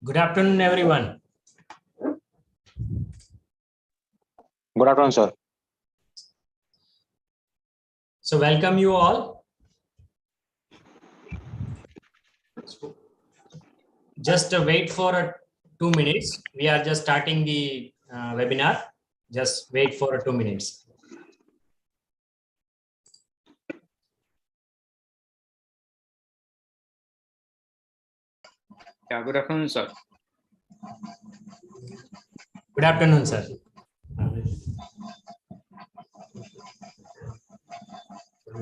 Good afternoon, everyone. Good afternoon, sir. So welcome you all. Just wait for 2 minutes. We are just starting the webinar. Just wait for 2 minutes. Yeah, good afternoon, sir. Good afternoon, sir.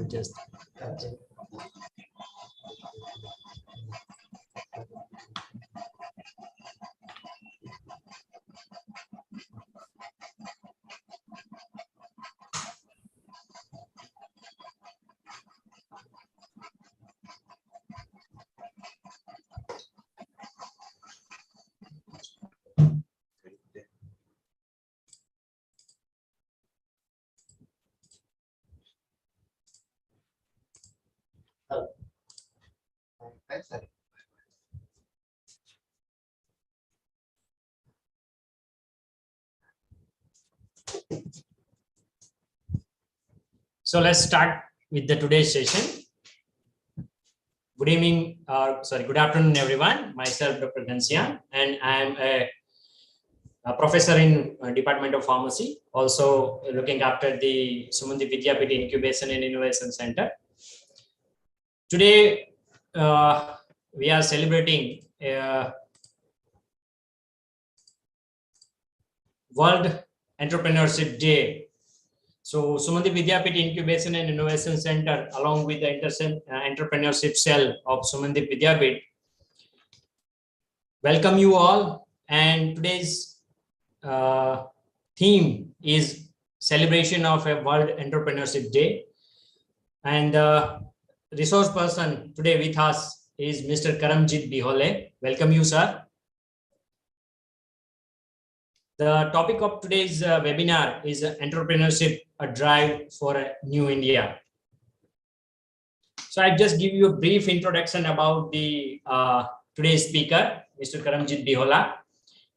Just so let's start with the today's session. Good evening, good afternoon, everyone. Myself, Dr. Ghanshyam, and I am a professor in Department of Pharmacy, also looking after the Sumanthi Vidyapith Incubation and Innovation Center. Today, we are celebrating World Entrepreneurship Day. So Sumanthi Vidyapith Incubation and Innovation Center, along with the entrepreneurship cell of Sumanthi Vidyapith, welcome you all. And today's theme is celebration of a World Entrepreneurship Day. And resource person today with us is Mr. Karamjit Bihole. Welcome you, sir. The topic of today's webinar is Entrepreneurship, a drive for a new India. So I just give you a brief introduction about the today's speaker, Mr. Karamjit Bihola.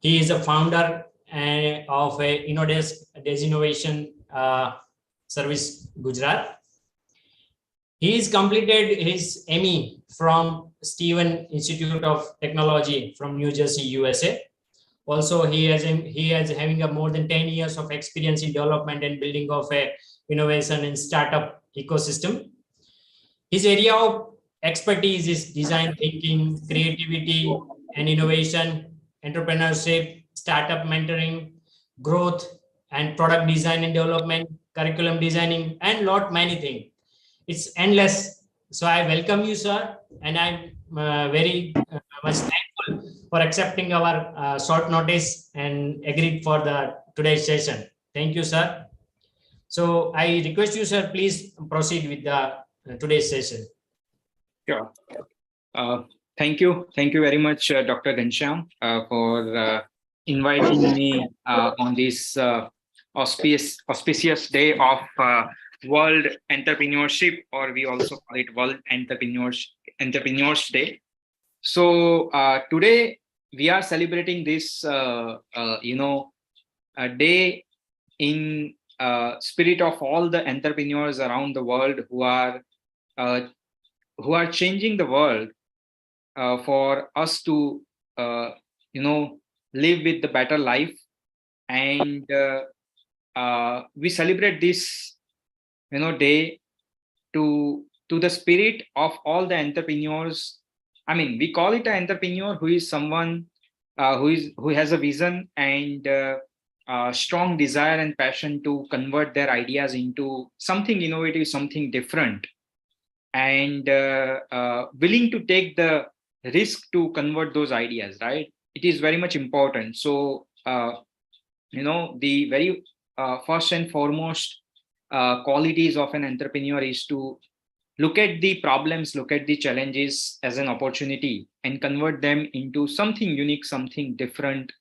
He is a founder of a InnoDesk Innovation Service, Gujarat. He has completed his ME from Stephen Institute of Technology from New Jersey, USA. Also, he has having a more than 10 years of experience in development and building of a innovation and startup ecosystem. His area of expertise is design thinking, creativity and innovation, entrepreneurship, startup mentoring, growth and product design and development, curriculum designing, and lot many things. It's endless. So I welcome you, sir, and I'm very much thankful for accepting our short notice and agreed for the today's session. Thank you, sir. So I request you, sir, please proceed with the today's session. Sure. Thank you very much, Dr. Ghanshyam, for inviting me on this auspicious day of World Entrepreneurship, or we also call it World Entrepreneurs Day. So today we are celebrating this, a day in spirit of all the entrepreneurs around the world who are changing the world for us to, live with the better life. And we celebrate this, day to the spirit of all the entrepreneurs. I mean, we call it an entrepreneur who is someone who has a vision and strong desire and passion to convert their ideas into something innovative, something different, and willing to take the risk to convert those ideas, right? It is very much important. So, the very first and foremost qualities of an entrepreneur is to look at the problems, look at the challenges as an opportunity and convert them into something unique, something different.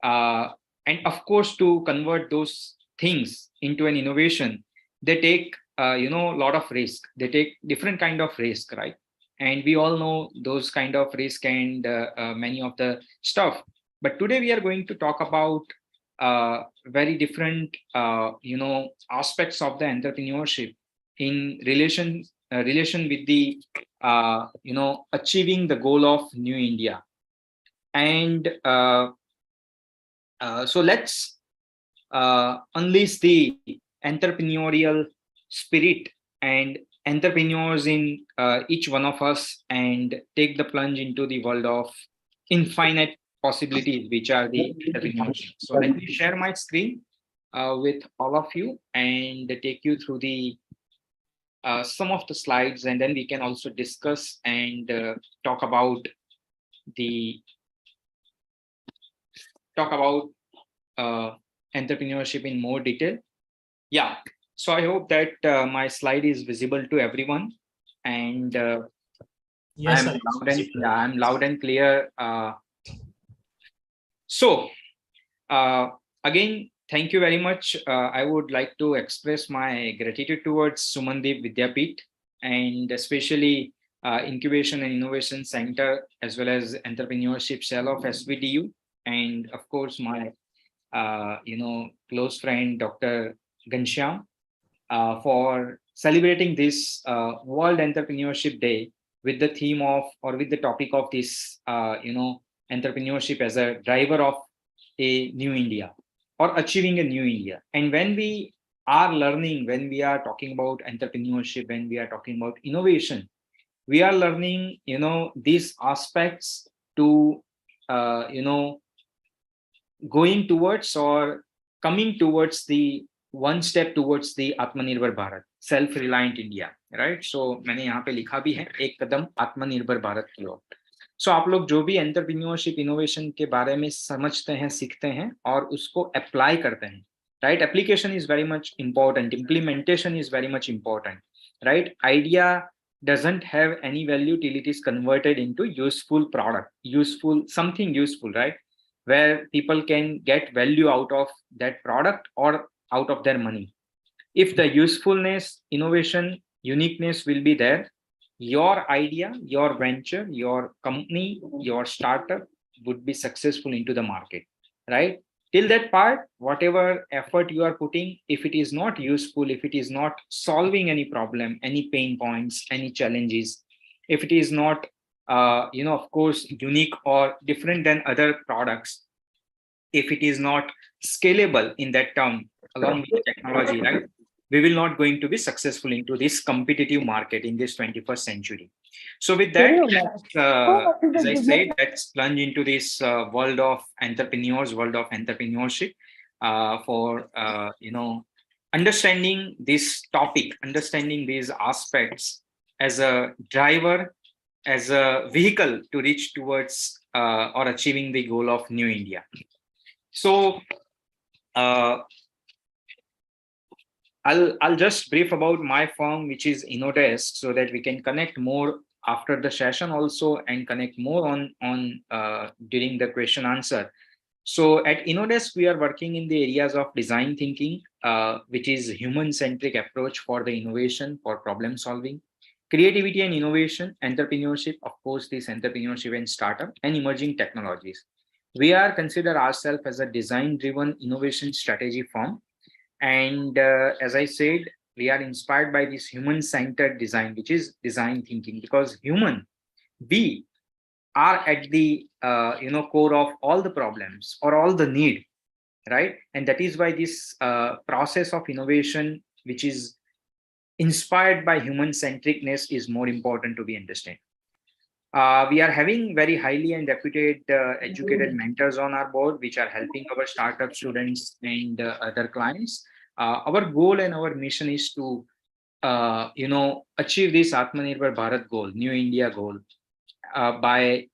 And of course, to convert those things into an innovation, they take, a lot of risk. They take different kind of risk, right? And we all know those kind of risk and many of the stuff. But today we are going to talk about very different, aspects of the entrepreneurship. in relation with the achieving the goal of New India. And so let's unleash the entrepreneurial spirit and entrepreneurs in each one of us, and take the plunge into the world of infinite possibilities, which are the entrepreneurship. So let me share my screen with all of you and take you through the some of the slides, and then we can also discuss and talk about the uh, entrepreneurship in more detail. Yeah, so I hope that my slide is visible to everyone, and Yes, sir. I'm loud and clear. So again, thank you very much. I would like to express my gratitude towards Sumandeep Vidyapeeth, and especially Incubation and Innovation Center, as well as Entrepreneurship Cell of SVDU, and of course my close friend Dr. Ghanshyam, for celebrating this World Entrepreneurship Day with the theme of, or with the topic of this, entrepreneurship as a driver of a new India, or achieving a new India. And when we are learning, when we are talking about entrepreneurship, when we are talking about innovation, we are learning, these aspects to, going towards or coming towards the one step towards the Atmanirbhar Bharat, self-reliant India, right? So मैंने यहाँ पे लिखा भी है एक कदम आत्मनिर्भर भारत की ओर. So आप लोग जो भी एंटरप्रेन्योरशिप इनोवेशन के बारे में समझते हैं, सीखते हैं और उसको अप्लाई करते हैं, right? Application is very much important. Implementation is very much important, right? Idea doesn't have any value till it is converted into useful product, something useful, right? Where people can get value out of that product or out of their money. If the usefulness, innovation, uniqueness will be there, your idea, your venture, your company, your startup would be successful into the market, right? Till that part, whatever effort you are putting, if it is not useful, if it is not solving any problem, any pain points, any challenges, if it is not, of course, unique or different than other products, if it is not scalable in that term along with technology, right, we will not going to be successful into this competitive market in this 21st century. So with that, as I said, let's plunge into this world of entrepreneurs, world of entrepreneurship, for understanding this topic, understanding these aspects as a driver, as a vehicle to reach towards or achieving the goal of New India. So I'll just brief about my firm, which is Innodesk, so that we can connect more after the session also, and connect more on during the question answer. So at Innodesk, we are working in the areas of design thinking, which is human-centric approach for the innovation, for problem solving, creativity and innovation, entrepreneurship, of course, this entrepreneurship and startup, and emerging technologies. We are consider ourselves as a design-driven innovation strategy firm. And as I said, we are inspired by this human-centered design, which is design thinking, because we are at the core of all the problems or all the need, right? And that is why this process of innovation, which is inspired by human-centricness, is more important to be understood. We are having very highly and reputed educated mentors on our board, which are helping our startup students and other clients. Our goal and our mission is to, achieve this Atmanirbhar Bharat goal, New India goal, by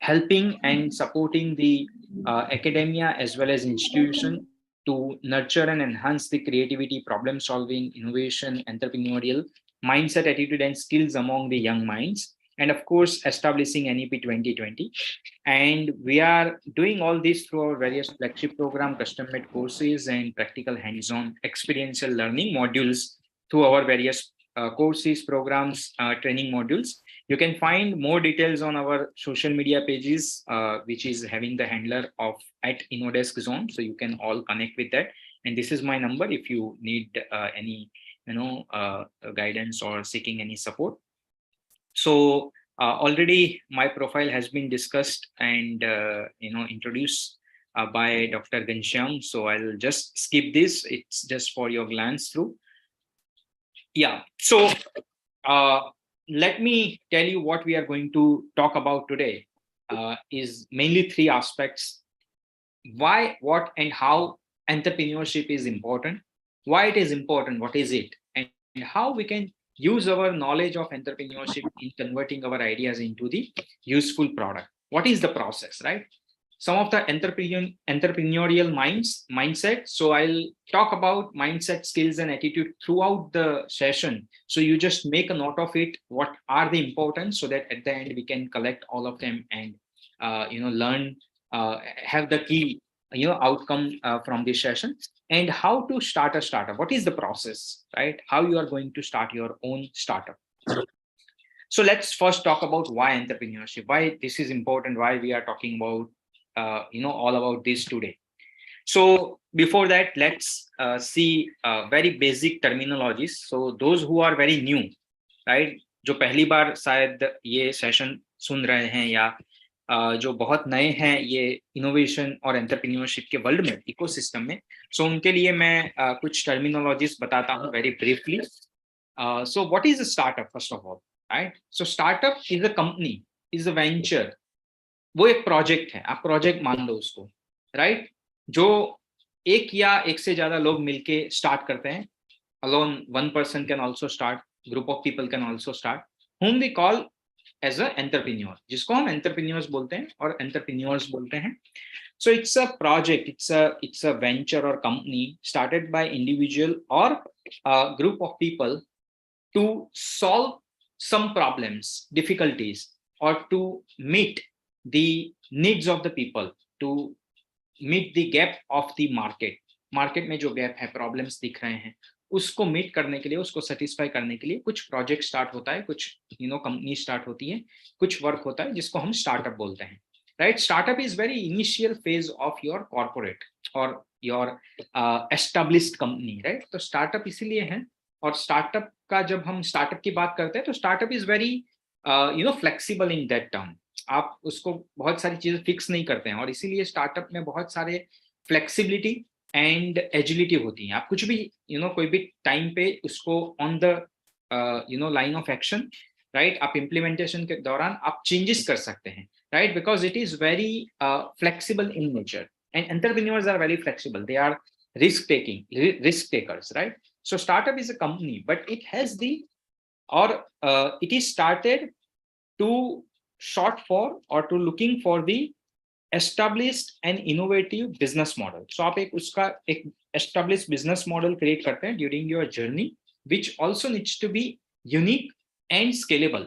helping and supporting the academia as well as institution to nurture and enhance the creativity, problem solving, innovation, entrepreneurial mindset, attitude, and skills among the young minds. And of course, establishing NEP 2020. And we are doing all this through our various flagship program, custom-made courses, and practical hands-on experiential learning modules through our various courses, programs, training modules. You can find more details on our social media pages, which is having the handler of @InnoDeskZone. So you can all connect with that. And this is my number if you need any guidance or seeking any support. So already my profile has been discussed and introduced by Dr. Ghanshyam. So I'll just skip this. It's just for your glance through. Yeah. So let me tell you what we are going to talk about today. Is mainly three aspects: why, what, and how entrepreneurship is important, why it is important, what is it, and how we can use our knowledge of entrepreneurship in converting our ideas into the useful product. What is the process, right? Some of the entrepreneurial mindset. So I'll talk about mindset, skills, and attitude throughout the session. So you just make a note of it. What are the important, so that at the end we can collect all of them and learn, have the key outcome from this session. And how to start a startup. What is the process, right? How you are going to start your own startup. So let's first talk about why entrepreneurship, why this is important, why we are talking about all about this today. So before that, let's see very basic terminologies. So those who are very new, right, जो पहली बार शायद ये session सुन रहे हैं, या जो बहुत नए हैं ये इनोवेशन और एंटरप्रेन्योरशिप के वर्ल्ड में, इकोसिस्टम में, सो उनके लिए मैं कुछ टर्मिनोलॉजीज बताता हूँ very briefly. So what is a startup first of all, right? So startup is a company, is a venture. वो एक प्रोजेक्ट है, आप प्रोजेक्ट मान लो उसको, राइट? जो एक या एक से ज्यादा लोग मिलके स्टार्ट करते हैं. Alone one person can also start, group of people can also start, whom we call as a entrepreneur, जिसको हम entrepreneurs बोलते हैं और entrepreneurs बोलते हैं. So it's a project, it's a venture or company started by individual or a group of people to solve some problems, difficulties, or to meet the needs of the people, to meet the gap of the market. Market में जो gap है, problems दिख रहे हैं, उसको meet करने के लिए, उसको सेटिस्फाई करने के लिए कुछ प्रोजेक्ट स्टार्ट होता है, कुछ कंपनी स्टार्ट होती है, कुछ वर्क होता है, जिसको हम स्टार्टअप बोलते हैं, right? Startup is very initial phase of your corporate और योर एस्टेब्लिश्ड कंपनी, राइट? तो स्टार्टअप इसीलिए है. और स्टार्टअप का जब हम स्टार्टअप की बात करते हैं तो startup is very flexible in that term. आप उसको बहुत सारी चीजें फिक्स नहीं करते हैं, और इसीलिए स्टार्टअप में बहुत सारे फ्लेक्सिबिलिटी एंड एजिलिटी होती है. आप कुछ भी कोई भी टाइम पे उसको on the line of action, right, आप इम्प्लीमेंटेशन के दौरान आप चेंजेस कर सकते हैं, right? Because it is very flexible in nature, and entrepreneurs are very flexible, they are risk takers, right? So startup is a company, but it has the, or it is started to short for or to looking for the established and innovative business model. So आप एक उसका एक established business model create करते हैं during your journey, which also needs to be unique and scalable,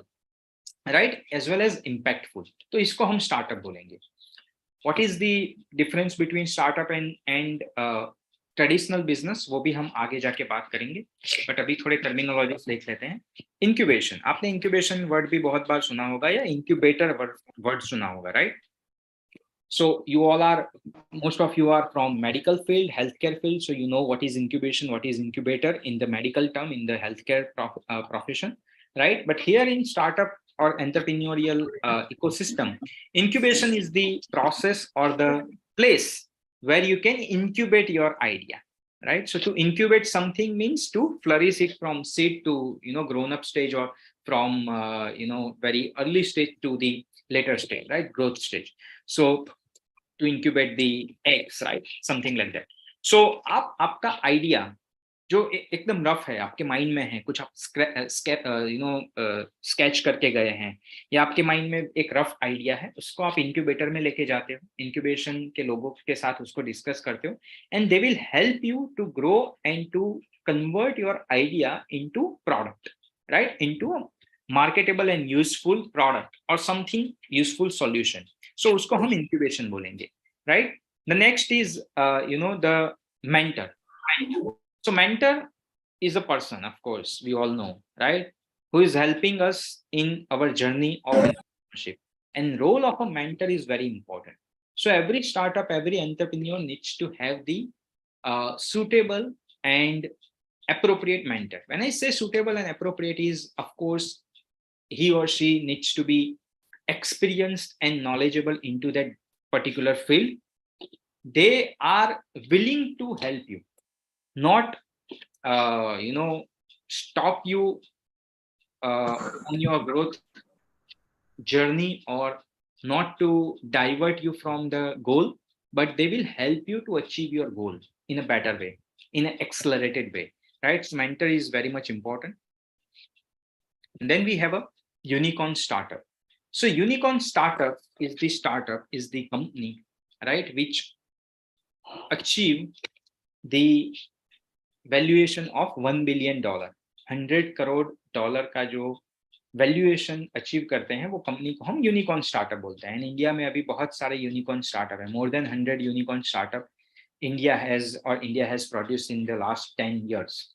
right, as well as impactful. तो इसको हम startup बोलेंगे. What is the difference between startup and traditional business, वो भी हम आगे जाके बात करेंगे, बट अभी थोड़े टर्मिनोलॉजीज देख लेते हैं. इंक्यूबेशन, आपने इंक्यूबेशन वर्ड भी बहुत बार सुना होगा, या इंक्यूबेटर वर्ड सुना होगा, right? So you all are, most of you are from medical field, healthcare field, so you know what is incubation, what is incubator in the medical term, in the healthcare profession, right? But here in startup or entrepreneurial ecosystem, incubation is the process or the place where you can incubate your idea, right? So to incubate something means to flourish it from seed to grown up stage, or from very early stage to the later stage, right, growth stage. So to incubate the eggs, right, something like that. So आपका idea जो एकदम rough है, आपके mind में है, कुछ आप sketch करके गए हैं, या आपके माइंड में एक रफ आइडिया है, उसको आप इंक्यूबेटर में लेके जाते हो, इंक्यूबेशन के लोगों के साथ उसको डिस्कस करते हो, and they will help you to grow and to convert your idea into product, right, into marketable and useful product और समथिंग यूजफुल सॉल्यूशन. सो उसको हम इंक्यूबेशन बोलेंगे, right? The next is the mentor. So mentor is a person, of course, we all know, right, who is helping us in our journey of entrepreneurship. And role of a mentor is very important. So every startup, every entrepreneur needs to have the suitable and appropriate mentor. When I say suitable and appropriate is, of course, he or she needs to be experienced and knowledgeable into that particular field. They are willing to help you, not stop you on your growth journey, or not to divert you from the goal, but they will help you to achieve your goal in a better way, in an accelerated way, right? So mentor is very much important. And then we have a unicorn startup. So unicorn startup is the company, right, which achieve the valuation of $1 billion, $100 crore का जो valuation achieve करते हैं, वो company को हम unicorn startup बोलते हैं. India में अभी बहुत सारे यूनिकॉर्न स्टार्टअप है, more than 100 unicorn startup India has produced in the last 10 years,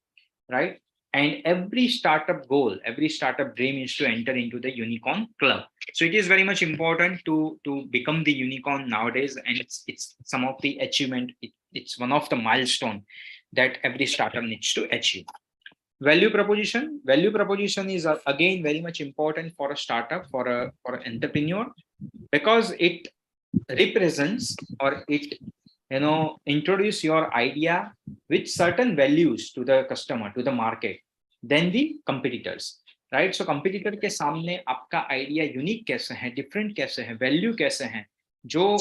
right? And every startup goal, every startup dream is to enter into the unicorn club. So it is very much important to become the unicorn nowadays, and it's some of the achievement. It's one of the milestone that every startup needs to achieve. Value proposition is again very much important for a startup, for an entrepreneur, because it represents, or it introduce your idea with certain values to the customer, to the market, than the competitors, right? So competitor के सामने आपका idea unique कैसे है, different कैसे है, value कैसे है, जो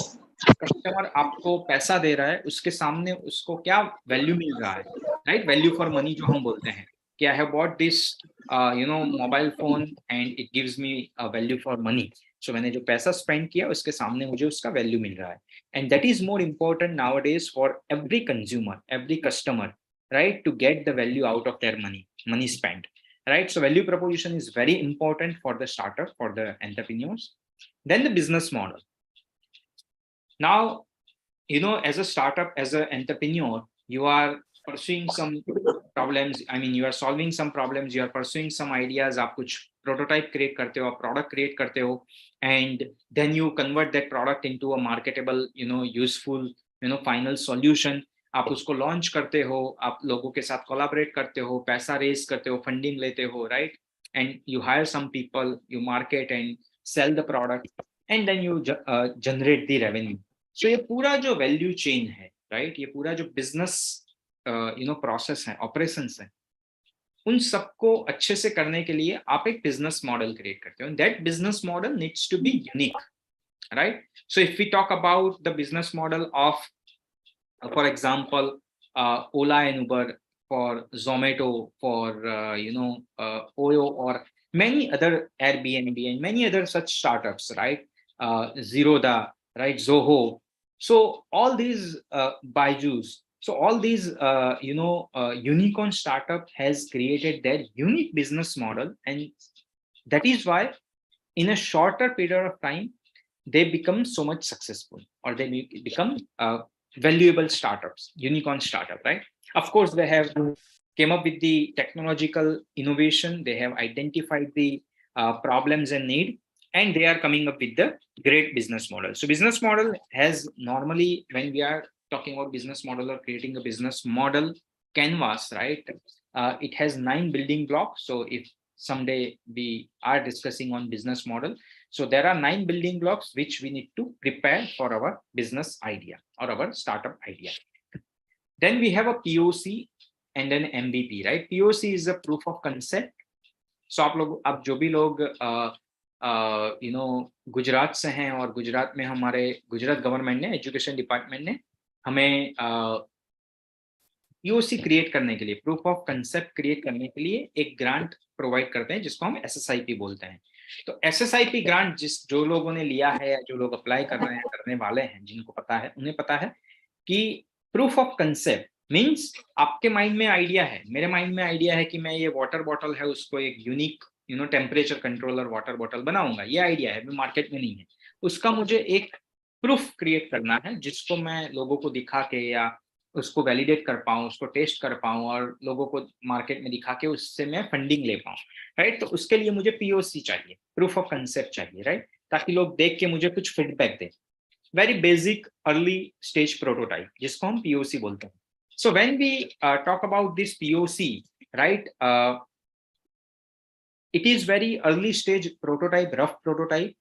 कस्टमर आपको पैसा दे रहा है उसके सामने उसको क्या वैल्यू मिल रहा है, राइट? वैल्यू फॉर मनी जो हम बोलते हैं कि I have bought this mobile phone and it gives me a value for money. So मैंने जो पैसा स्पेंड किया उसके सामने मुझे उसका वैल्यू मिल रहा है. And that is more important nowadays for every consumer, every customer, right, to get the value out of their money spent, right? So value proposition is very important for the startup, for the entrepreneurs. Then the business model. Now, as a startup, as an entrepreneur, you are pursuing some problems. I mean, you are solving some problems, you are pursuing some ideas. आप कुछ prototype create करते हो, आप product create करते हो, and then you convert that product into a marketable, useful, final solution. आप उसको launch करते हो, आप लोगों के साथ कोलैबोरेट करते हो, पैसा रेज करते हो, फंडिंग लेते हो, right? And you hire some people, you market and sell the product, and then you generate the revenue. So ये पूरा जो वैल्यू चेन है, राइट, ये पूरा जो बिजनेस प्रोसेस है, ऑपरेशंस है, उन सबको अच्छे से करने के लिए आप एक बिजनेस मॉडल क्रिएट करते हो. That business model needs to be unique, right? So if we talk about the business model of, for example, Ola and Uber, for Zomato, for Oyo, or many other, Airbnb, and many other such startups, right? Zerodha, right? Zoho. So all these Byju's, so all these unicorn startup has created their unique business model, and that is why in a shorter period of time they become so much successful, or they become valuable startups, unicorn startup, right? Of course, they have came up with the technological innovation, they have identified the problems and need, and they are coming up with the great business model. So business model has, normally when we are talking about business model or creating a business model canvas, right, it has 9 building blocks. So if someday we are discussing on business model, so there are 9 building blocks which we need to prepare for our business idea or our startup idea. Then we have a POC and then MVP, right? POC is a proof of concept. So आप जो भी लोग गुजरात से हैं, और गुजरात में हमारे Gujarat government ने, एजुकेशन डिपार्टमेंट ने हमें POC क्रिएट करने के लिए, प्रूफ ऑफ कंसेप्ट क्रिएट करने के लिए एक ग्रांट प्रोवाइड करते हैं जिसको हम SSIP बोलते हैं. तो SSIP ग्रांट जो लोगों ने लिया है, या जो लोग अप्लाई कर रहे हैं, करने वाले हैं, जिनको पता है, उन्हें पता है कि प्रूफ ऑफ कंसेप्ट मींस आपके माइंड में आइडिया है, मेरे माइंड में आइडिया है कि मैं ये वाटर बॉटल है उसको एक unique temperature controller water bottle बनाऊंगा, ये आइडिया है, मार्केट में नहीं है, उसका मुझे एक प्रूफ क्रिएट करना है जिसको मैं लोगों को दिखा के, या उसको वैलिडेट कर पाऊँ, उसको टेस्ट कर पाऊँ, और लोगों को मार्केट में दिखा के उससे मैं फंडिंग ले पाऊँ, राइट? तो उसके लिए मुझे POC चाहिए, प्रूफ ऑफ कंसेप्ट चाहिए, राइट? ताकि लोग देख के मुझे कुछ फीडबैक दे. Very basic early stage prototype जिसको हम POC बोलते हैं. So when we talk about this POC, right, it is very early stage prototype, rough prototype,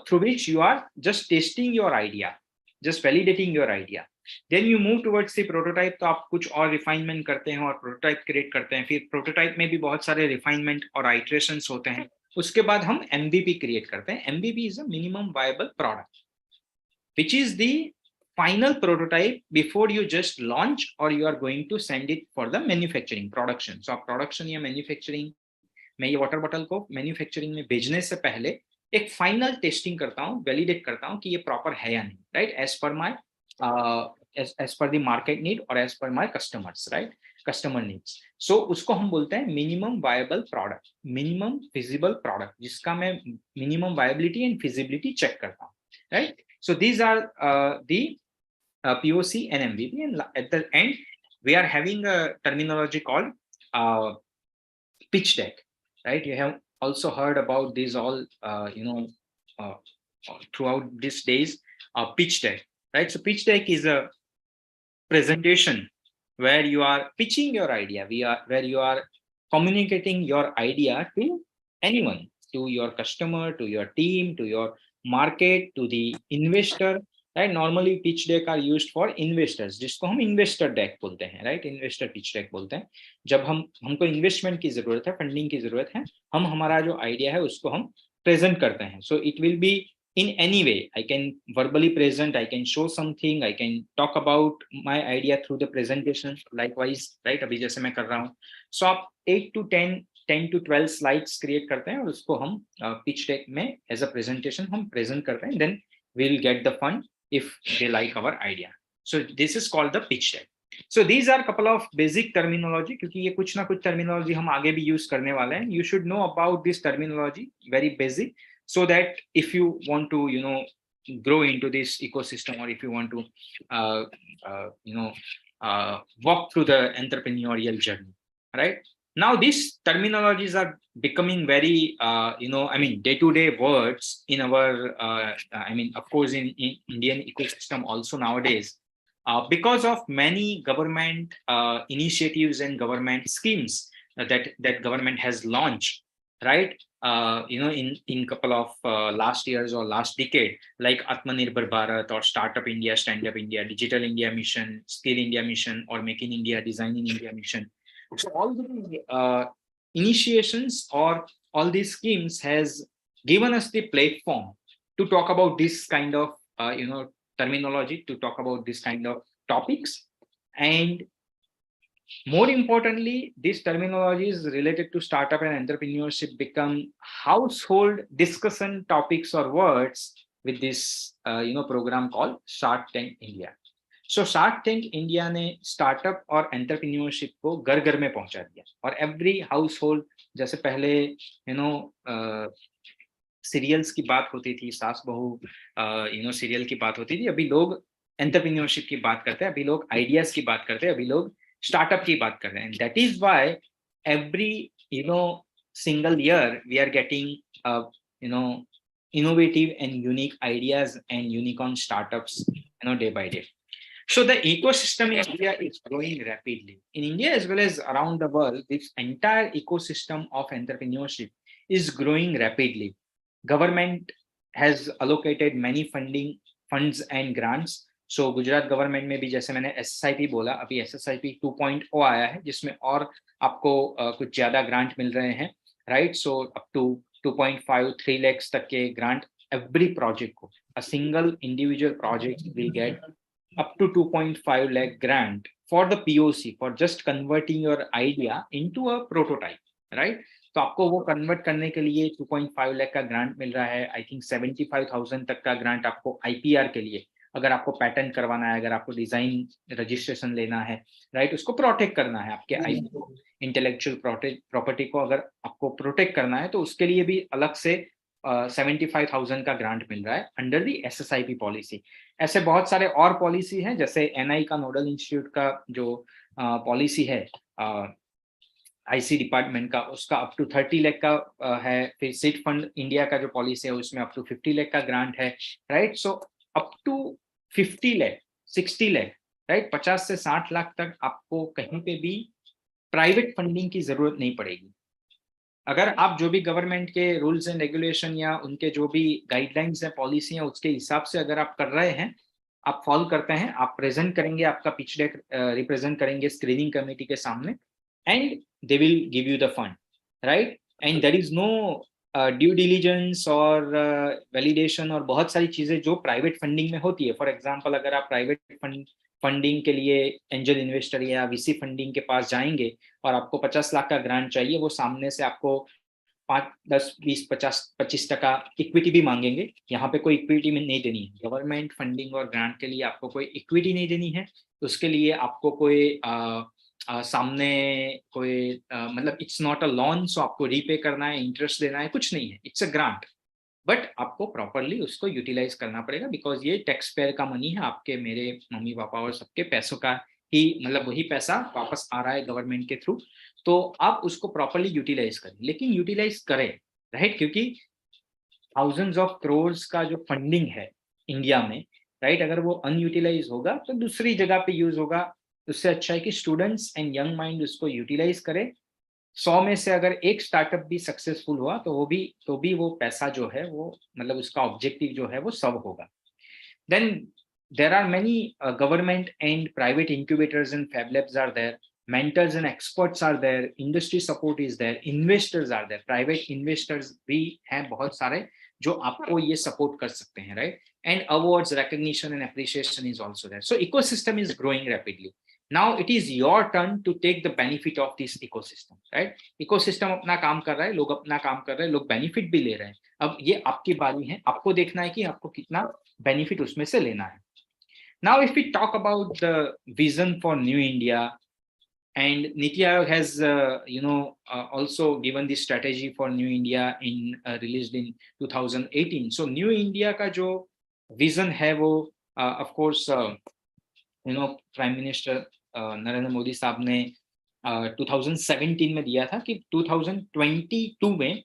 through which you are just testing your idea, just validating your idea. Then you move towards the prototype, तो आप कुछ और refinement करते हैं और prototype create करते हैं. फिर prototype में भी बहुत सारे refinement और iterations होते हैं. उसके बाद हम MVP create करते हैं. MVP is a minimum viable product, which is the final prototype before you just launch or you are going to send it for the manufacturing production. So आप production या manufacturing मैं ये water bottle को manufacturing में भेजने से पहले एक फाइनल टेस्टिंग करता हूँ, वैलिडेट करता हूँ कि ये प्रॉपर है या नहीं, right, as per my as per the market need और as per my customers, right, customer needs. So उसको हम बोलते हैं minimum viable product, minimum feasible product, जिसका मैं minimum viability and feasibility check करता हूँ, right. So these are the POC and MVP, and at the end we are having a terminology called pitch deck, right? You have also heard about these all, throughout these days, pitch deck, right? So pitch deck is a presentation where you are pitching your idea, where you are communicating your idea to anyone, to your customer, to your team, to your market, to the investor, right? Normally pitch deck are used for investors, जिसको हम investor deck बोलते हैं, right? Investor pitch deck बोलते हैं. जब हमको investment की जरूरत है, funding की जरूरत है, हम हमारा जो idea है उसको हम present करते हैं. So it will be in any way. I can verbally present, I can show something, I can talk about my idea through the presentation. Likewise, right? अभी जैसे मैं कर रहा हूँ. So आप 8 to 10 to 12 slides create करते हैं और उसको हम pitch deck में as a presentation हम present करते हैं. Then we'll get the fund if they like our idea. So this is called the pitch deck. So these are couple of basic terminology, क्योंकि ये कुछ ना कुछ terminology हम आगे भी use करने वाले हैं. You should know about this terminology, very basic, so that if you want to, grow into this ecosystem, or if you want to, walk through the entrepreneurial journey, right? Now these terminologies are becoming very, day-to-day words in our, of course, in Indian ecosystem also nowadays, because of many government initiatives and government schemes that government has launched, right? In couple of last years or last decade, like Atmanirbhar Bharat or Startup India, Stand Up India, Digital India Mission, Skill India Mission, or Make in India, Design in India Mission. So all the initiations or all these schemes has given us the platform to talk about this kind of terminology, to talk about this kind of topics. And more importantly, these terminologies related to startup and entrepreneurship become household discussion topics or words with this program called Shark Tank India. So Shark Tank India ने startup और entrepreneurship को घर घर में पहुंचा दिया, और every household, जैसे पहले सीरियल्स की बात होती थी, सास बहू सीरियल की बात होती थी, अभी लोग एंटरप्रेन्योरशिप की बात करते हैं, अभी लोग आइडियाज की बात करते हैं, अभी लोग स्टार्टअप की बात कर रहे हैं. That is why every single year we are getting innovative and unique ideas and unicorn startups day by day. So the ecosystem in India is growing rapidly. In India as well as around the world, this entire ecosystem of entrepreneurship is growing rapidly. Government has allocated many funds and grants. So Gujarat government में भी, जैसे मैंने SSIP बोला, अभी SSIP 2.0 आया है, जिसमें और आपको कुछ ज्यादा ग्रांट मिल रहे हैं, right. So up to 2.5-3 lakhs तक के ग्रांट एवरी प्रोजेक्ट को. A single individual project will get up to 2.5 lakh grant for the POC, for just converting your idea into a prototype, right? तो आपको वो convert करने के लिए 2.5 लाख का ग्रांट मिल रहा है. आई थिंक 75,000 तक का ग्रांट आपको IPR के लिए, अगर आपको पैटेंट करवाना है, अगर आपको डिजाइन रजिस्ट्रेशन लेना है, राइट, उसको प्रोटेक्ट करना है, आपके IP इंटेलेक्चुअल प्रॉपर्टी को अगर आपको प्रोटेक्ट करना है, तो उसके लिए भी अलग से 75,000 का ग्रांट मिल रहा है अंडर दी SSIP पॉलिसी. ऐसे बहुत सारे और पॉलिसी हैं, जैसे NI का नोडल इंस्टीट्यूट का जो पॉलिसी है, IC डिपार्टमेंट का, उसका अप टू 30 लाख का है. फिर सीड फंड इंडिया का जो पॉलिसी है, उसमें अप टू 50 लाख का ग्रांट है, right. So up to 50 lakh, 60 lakh right. 50 से 60 लाख तक आपको कहीं पे भी प्राइवेट फंडिंग की जरूरत नहीं पड़ेगी। अगर आप जो भी गवर्नमेंट के रूल्स एंड रेगुलेशन या उनके जो भी गाइडलाइंस है, पॉलिसी है, उसके हिसाब से अगर आप कर रहे हैं, आप फॉलो करते हैं, आप प्रेजेंट करेंगे, आपका पिच डेक रिप्रेजेंट करेंगे स्क्रीनिंग कमेटी के सामने, and they will give you the fund, right. And there is no due diligence और वैलिडेशन और बहुत सारी चीजें जो प्राइवेट फंडिंग में होती है। फॉर एग्जाम्पल, अगर आप प्राइवेट फंडिंग के लिए एंजल इन्वेस्टर या वीसी फंडिंग के पास जाएंगे और आपको 50 लाख का ग्रांट चाहिए, वो सामने से आपको 5, 10, 20, 50, 25% इक्विटी भी मांगेंगे। यहाँ पे कोई इक्विटी में नहीं देनी है। गवर्नमेंट फंडिंग और ग्रांट के लिए आपको कोई इक्विटी नहीं देनी है। उसके लिए आपको कोई सामने कोई मतलब इट्स नॉट अ लोन, सो आपको रीपे करना है, इंटरेस्ट देना है, कुछ नहीं है। इट्स अ ग्रांट, बट आपको प्रॉपरली उसको यूटिलाइज करना पड़ेगा, बिकॉज ये टैक्स पेयर का मनी है, आपके, मेरे, मम्मी पापा और सबके पैसों का ही, मतलब वही पैसा वापस आ रहा है गवर्नमेंट के थ्रू। तो आप उसको प्रॉपरली यूटिलाइज करें, लेकिन यूटिलाइज करें, राइट, क्योंकि थाउजेंड्स ऑफ करोड़ का जो फंडिंग है इंडिया में, राइट, अगर वो अनयूटिलाइज होगा तो दूसरी जगह पे यूज होगा। उससे अच्छा है कि स्टूडेंट्स एंड यंग माइंड उसको यूटिलाइज करें। 100 में से अगर एक स्टार्टअप भी सक्सेसफुल हुआ तो भी वो पैसा जो है वो, मतलब उसका ऑब्जेक्टिव जो है वो सब होगा। Then there are many government and private incubators and fab labs are there, mentors and experts are there, industry support is there, investors are there, private investors भी हैं बहुत सारे जो आपको ये सपोर्ट कर सकते हैं, right. And awards, recognition and appreciation is also there. So ecosystem is growing rapidly. Now it is your turn to take the benefit of this ecosystem, right? Ecosystem अपना काम कर रहा है, लोग अपना काम कर रहे हैं, लोग बेनिफिट भी ले रहे हैं। अब ये आपकी बारी है, आपको देखना है कि आपको कितना बेनिफिट उसमें से लेना है। Now, if we talk about the vision for New India, and Niti Aayog has, also given the strategy for New India released in 2018. So, New India का जो vision है वो, of course, Prime Minister Narendra Modi साहब ने 2017 में दिया था कि 2022 में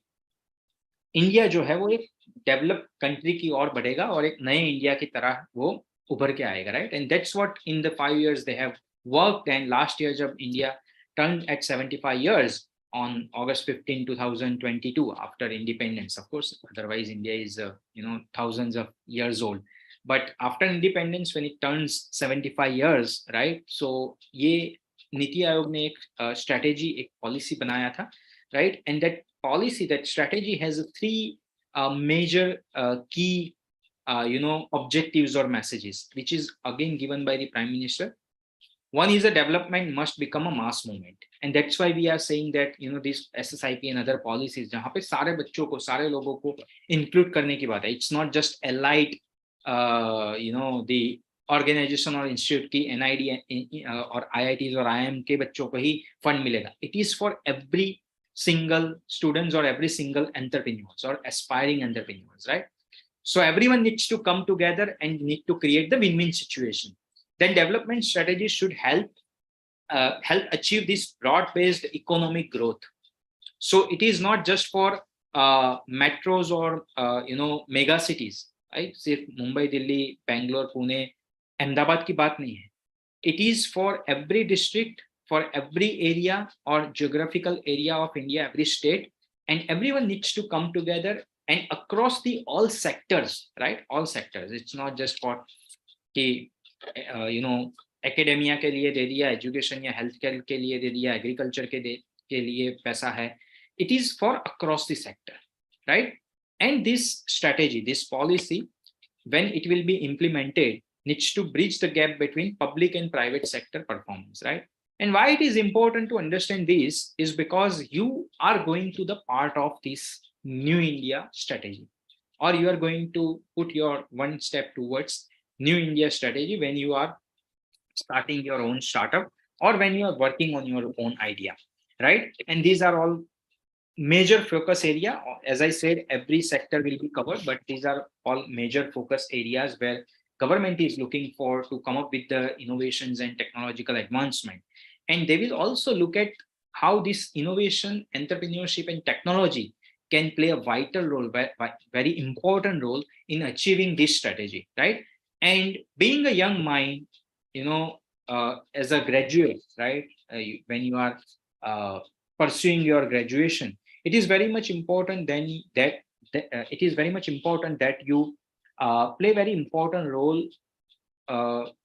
इंडिया जो है वो एक डेवलप कंट्री की ओर बढ़ेगा और एक नए इंडिया की तरह वो उभर के आएगा, right. And that's what in the 5 years they have worked. And last year जब India turn at 75 years on August 15, 2022, after independence, of course, otherwise India is thousands of years old, but after independence when it turns 75 years, right, so ये नीति आयोग ने एक strategy, एक policy बनाया था, right, and that policy, that strategy has three major key objectives or messages, which is again given by the Prime Minister. One is a development must become a mass movement, and that's why we are saying that this SSIP and other policies जहाँ पे सारे बच्चों को, सारे लोगों को include करने की बात है। It's not just elite, the organization or institute की NID और IITs और IIM के बच्चों को ही fund मिलेगा। It is for every single students or every single entrepreneurs or aspiring entrepreneurs, right? So everyone needs to come together and need to create the win-win situation. Then development strategies should help achieve this broad-based economic growth. So it is not just for metros or mega cities, right? सिर्फ मुंबई, दिल्ली, बैंगलोर, पुणे, अहमदाबाद की बात नहीं है. It is for every district, for every area or geographical area of India, every state, and everyone needs to come together and across the all sectors, right? All sectors. It's not just for कि academia के लिए दे दिया, education या health care के लिए दे दिया, agriculture के लिए पैसा है. It is for across the sector, right? And this strategy, this policy, when it will be implemented, needs to bridge the gap between public and private sector performance, right? And why it is important to understand this is because you are going to the part of this New India strategy, or you are going to put your one step towards New India strategy when you are starting your own startup or when you are working on your own idea, right? And these are all major focus area. As I said, every sector will be covered, but these are all major focus areas where government is looking for to come up with the innovations and technological advancement. And they will also look at how this innovation, entrepreneurship, and technology can play a vital role, very important role in achieving this strategy, right? And being a young mind, as a graduate, right? When you are pursuing your graduation, it is very much important then it is very much important that you play very important role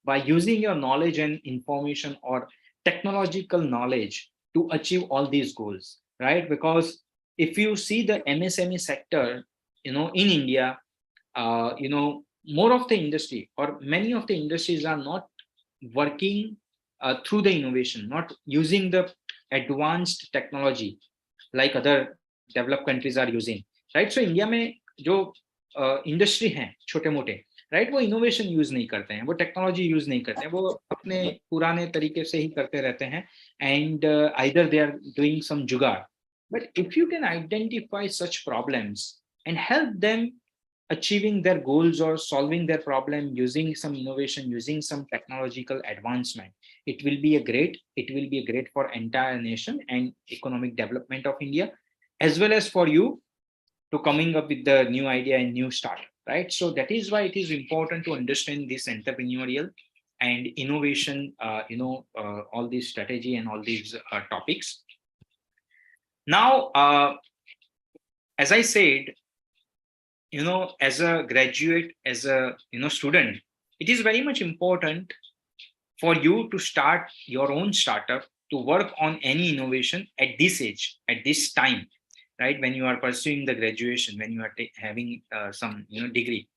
by using your knowledge and information or technological knowledge to achieve all these goals, right? Because if you see the MSME sector, in India, more of the industry or many of the industries are not working through the innovation, not using the advanced technology like other developed countries are using, right? So India में जो industry हैं छोटे मोटे, right, वो innovation use नहीं करते हैं, वो टेक्नोलॉजी यूज नहीं करते हैं, वो अपने पुराने तरीके से ही करते रहते हैं, and either they are doing some jugaad. But if you can identify such problems and help them achieving their goals or solving their problem using some innovation, using some technological advancement, it will be a great for entire nation and economic development of India, as well as for you to coming up with the new idea and new startup, right? So that is why it is important to understand this entrepreneurial and innovation, all these strategy and all these topics. Now, as I said, as a graduate, as a student, it is very much important for you to start your own startup, to work on any innovation at this age, at this time, right? When you are pursuing the graduation, when you are having some degree.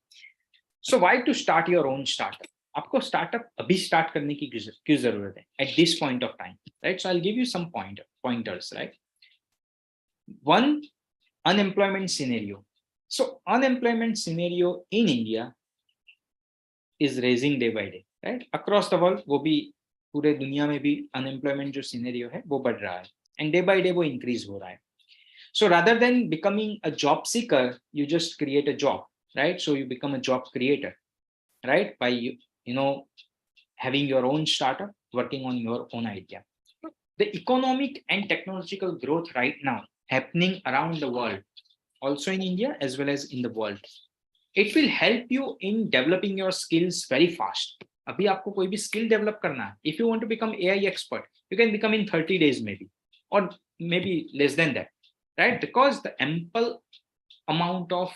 So why to start your own startup? आपको startup अभी start करने की क्यों जरूरत है at this point of time, right? So I'll give you some pointers, right? One, unemployment scenario. So unemployment scenario in India is raising day by day, right? Across the world, वो भी पूरे दुनिया में भी unemployment जो scenario है वो बढ़ रहा है, and day by day वो increase हो रहा है. So rather than becoming a job seeker, you just create a job, right? So you become a job creator, right? By having your own startup, working on your own idea. The economic and technological growth right now happening around the world, also in India as well as in the world, it will help you in developing your skills very fast. अभी आपको कोई भी skill develop करना है, if you want to become AI expert, you can become in 30 days maybe, or maybe less than that, right? Because the ample amount of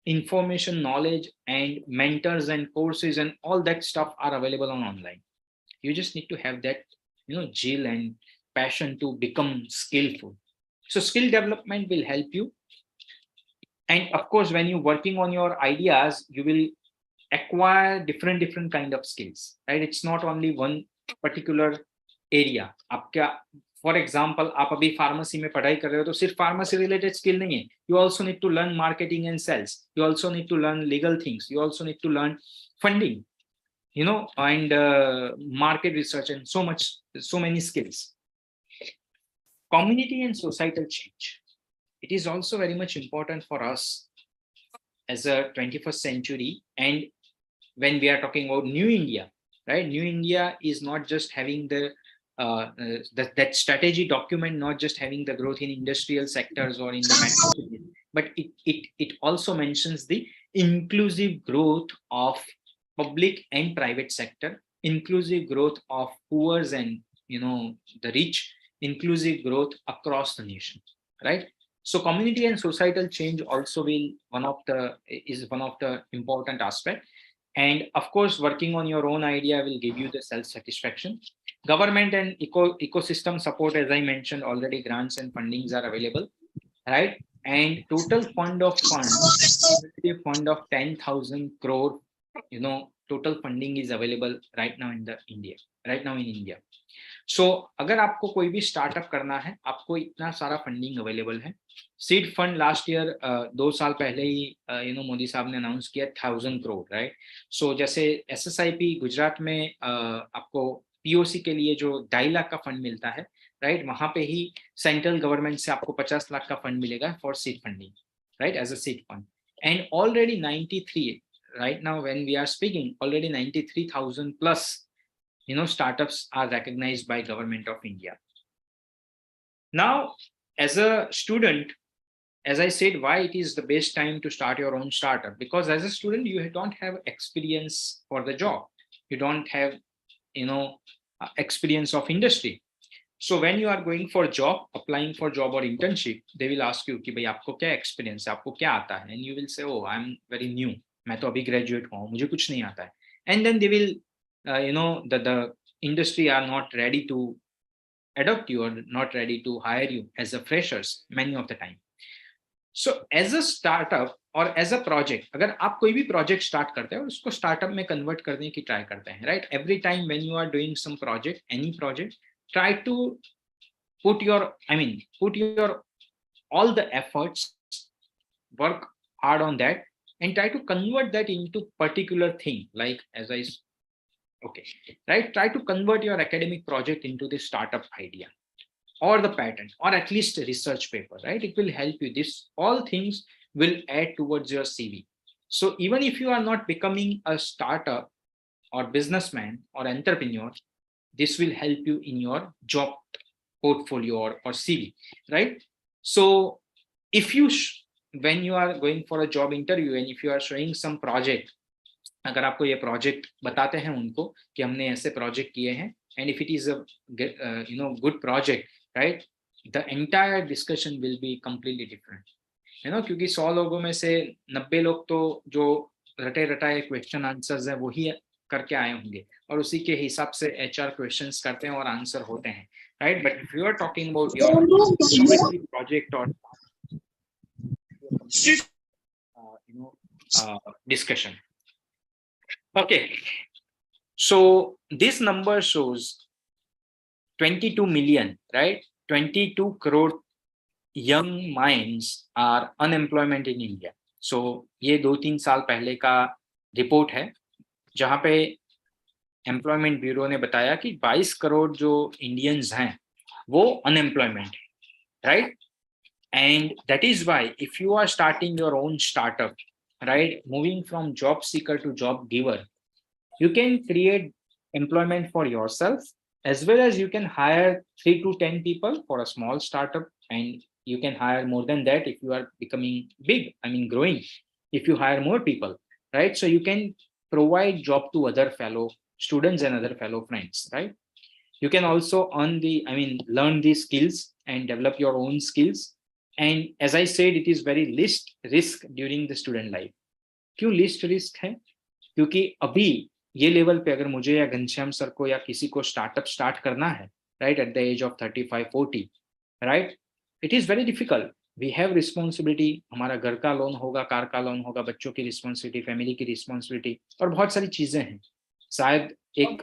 information, knowledge, and mentors and courses and all that stuff are available on online. You just need to have that, zeal and passion to become skillful. So skill development will help you. And of course, when you're working on your ideas, you will acquire different kind of skills, right? It's not only one particular area. आपका, for example, आप अभी pharmacy में पढ़ाई कर रहे हो तो सिर्फ pharmacy related skill नहीं है. You also need to learn marketing and sales. You also need to learn legal things. You also need to learn funding, and market research and so many skills. Community and societal change. It is also very much important for us as a 21st century. And when we are talking about New India, right? New India is not just having that strategy document, not just having the growth in industrial sectors or in the metro cities, but it also mentions the inclusive growth of public and private sector, inclusive growth of poor and the rich, inclusive growth across the nation, right? So community and societal change also is one of the important aspect. And of course, working on your own idea will give you the self-satisfaction. Government and ecosystem support, as I mentioned already, grants and fundings are available, right? And total fund of 10,000 crore, total funding is available right now in India. So अगर आपको कोई भी startup करना है, आपको इतना सारा funding available है. सीड फंड लास्ट ईयर 2 साल पहले ही मोदी साहब ने अनाउंस किया 1,000 करोड़, राइट? सो जैसे SSIP गुजरात में आपको POC के लिए जो 2.5 लाख का फंड मिलता है, राइट? वहां पे ही सेंट्रल गवर्नमेंट से आपको 50 लाख का फंड मिलेगा for seed funding, right, as a seed fund. And already 93, right now when we are speaking, already 93,000 plus startups are recognized by government of India. Now, as a student, as I said, why it is the best time to start your own startup? Because as a student, you don't have experience for the job. You don't have, experience of industry. So when you are going for job, applying for job or internship, they will ask you कि भाई आपको क्या experience है, आपको क्या आता है, and you will say, oh, I'm very new, मैं तो अभी graduate हुआ हूँ, मुझे कुछ नहीं आता है, and then they will, the industry are not ready to adopt you or not ready to hire you as a freshers many of the time. So as a startup और एज अ प्रोजेक्ट, अगर आप कोई भी project start करते हैं और उसको startup में कन्वर्ट करने की ट्राई करते हैं, right, every time when you are doing some project, any project, try to put your, put your all the efforts, work hard on that, and try to convert that into particular thing, like as I okay, right, try to convert your academic project into the startup idea or the patent or at least a research paper, right? It will help you. This all things will add towards your CV. So even if you are not becoming a startup or businessman or entrepreneur, this will help you in your job portfolio or CV, right? So if you when you are going for a job interview and if you are showing some project, अगर आपको ये project बताते हैं उनको कि हमने ऐसे project किए हैं, and if it is a good project, right, the entire discussion will be completely different, क्योंकि 100 लोगों में से 90 लोग तो जो रटे रटाए क्वेश्चन आंसर्स हैं वही करके आए होंगे और उसी के हिसाब से एचआर क्वेश्चंस करते हैं और आंसर होते हैं, right? But if you are talking about your project और discussion. Okay, so this number shows 22 million, right? 22 crore young minds are unemployment in India. So ये 2-3 साल पहले का रिपोर्ट है जहाँ पे एम्प्लॉयमेंट ब्यूरो ने बताया कि 22 करोड़ जो इंडियंस हैं वो अनएम्प्लॉयमेंट है, right? And that is why if you are starting your own startup, right, moving from job seeker to job giver, you can create employment for yourself as well as you can hire 3 to 10 people for a small startup, and you can hire more than that if you are becoming big, growing, if you hire more people, right? So you can provide job to other fellow students and other fellow friends, right? You can also learn these skills and develop your own skills. And as I said, it is very least risk during the student life. क्यों least risk है? क्योंकि अभी ये level पे अगर मुझे या Ghanshyam sir को या किसी को स्टार्टअप स्टार्ट करना है, right, at the age of 35-40, right, it is very difficult. We have responsibility, हमारा घर का लोन होगा, कार का लोन होगा, बच्चों की रिस्पॉन्सिबिलिटी, फैमिली की रिस्पॉन्सिबिलिटी और बहुत सारी चीजें हैं. शायद एक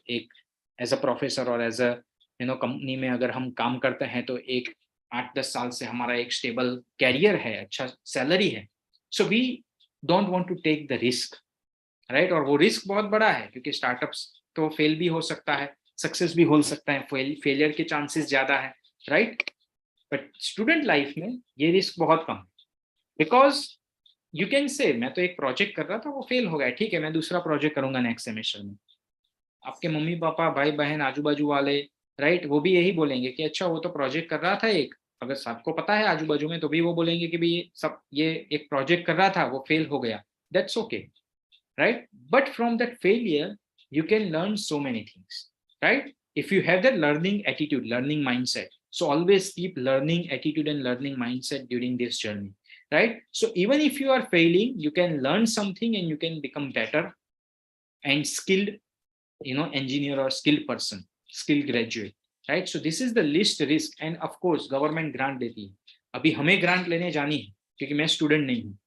एक एज अ प्रोफेसर और एज अ कंपनी में अगर हम काम करते हैं तो एक 8-10 साल से हमारा एक स्टेबल कैरियर है, अच्छा सैलरी है. So we don't want to take the risk, right? और वो रिस्क बहुत बड़ा है क्योंकि स्टार्टअप्स तो फेल भी हो सकता है, सक्सेस भी हो सकता है, फेलियर के चांसेस ज्यादा है, राइट? बट स्टूडेंट लाइफ में ये रिस्क बहुत कम है, बिकॉज यू कैन से मैं तो एक प्रोजेक्ट कर रहा था, वो फेल हो गया, ठीक है, मैं दूसरा प्रोजेक्ट करूंगा नेक्स्ट सेमेस्टर में. आपके मम्मी पापा, भाई बहन, आजू बाजू वाले, राइट, वो भी यही बोलेंगे कि अच्छा वो तो प्रोजेक्ट कर रहा था एक, अगर सबको पता है आजू बाजू में तो भी वो बोलेंगे कि भाई ये एक प्रोजेक्ट कर रहा था, वो फेल हो गया, that's okay, right? But from that failure you can learn so many things, right? If you have that learning attitude, learning mindset, so always keep learning attitude and learning mindset during this journey, right? So even if you are failing, you can learn something and you can become better and skilled, engineer or skilled person, skilled graduate, right? So this is the least risk. And of course government grant देती है. अभी हमें grant लेने जानी है क्योंकि मैं student नहीं हूँ,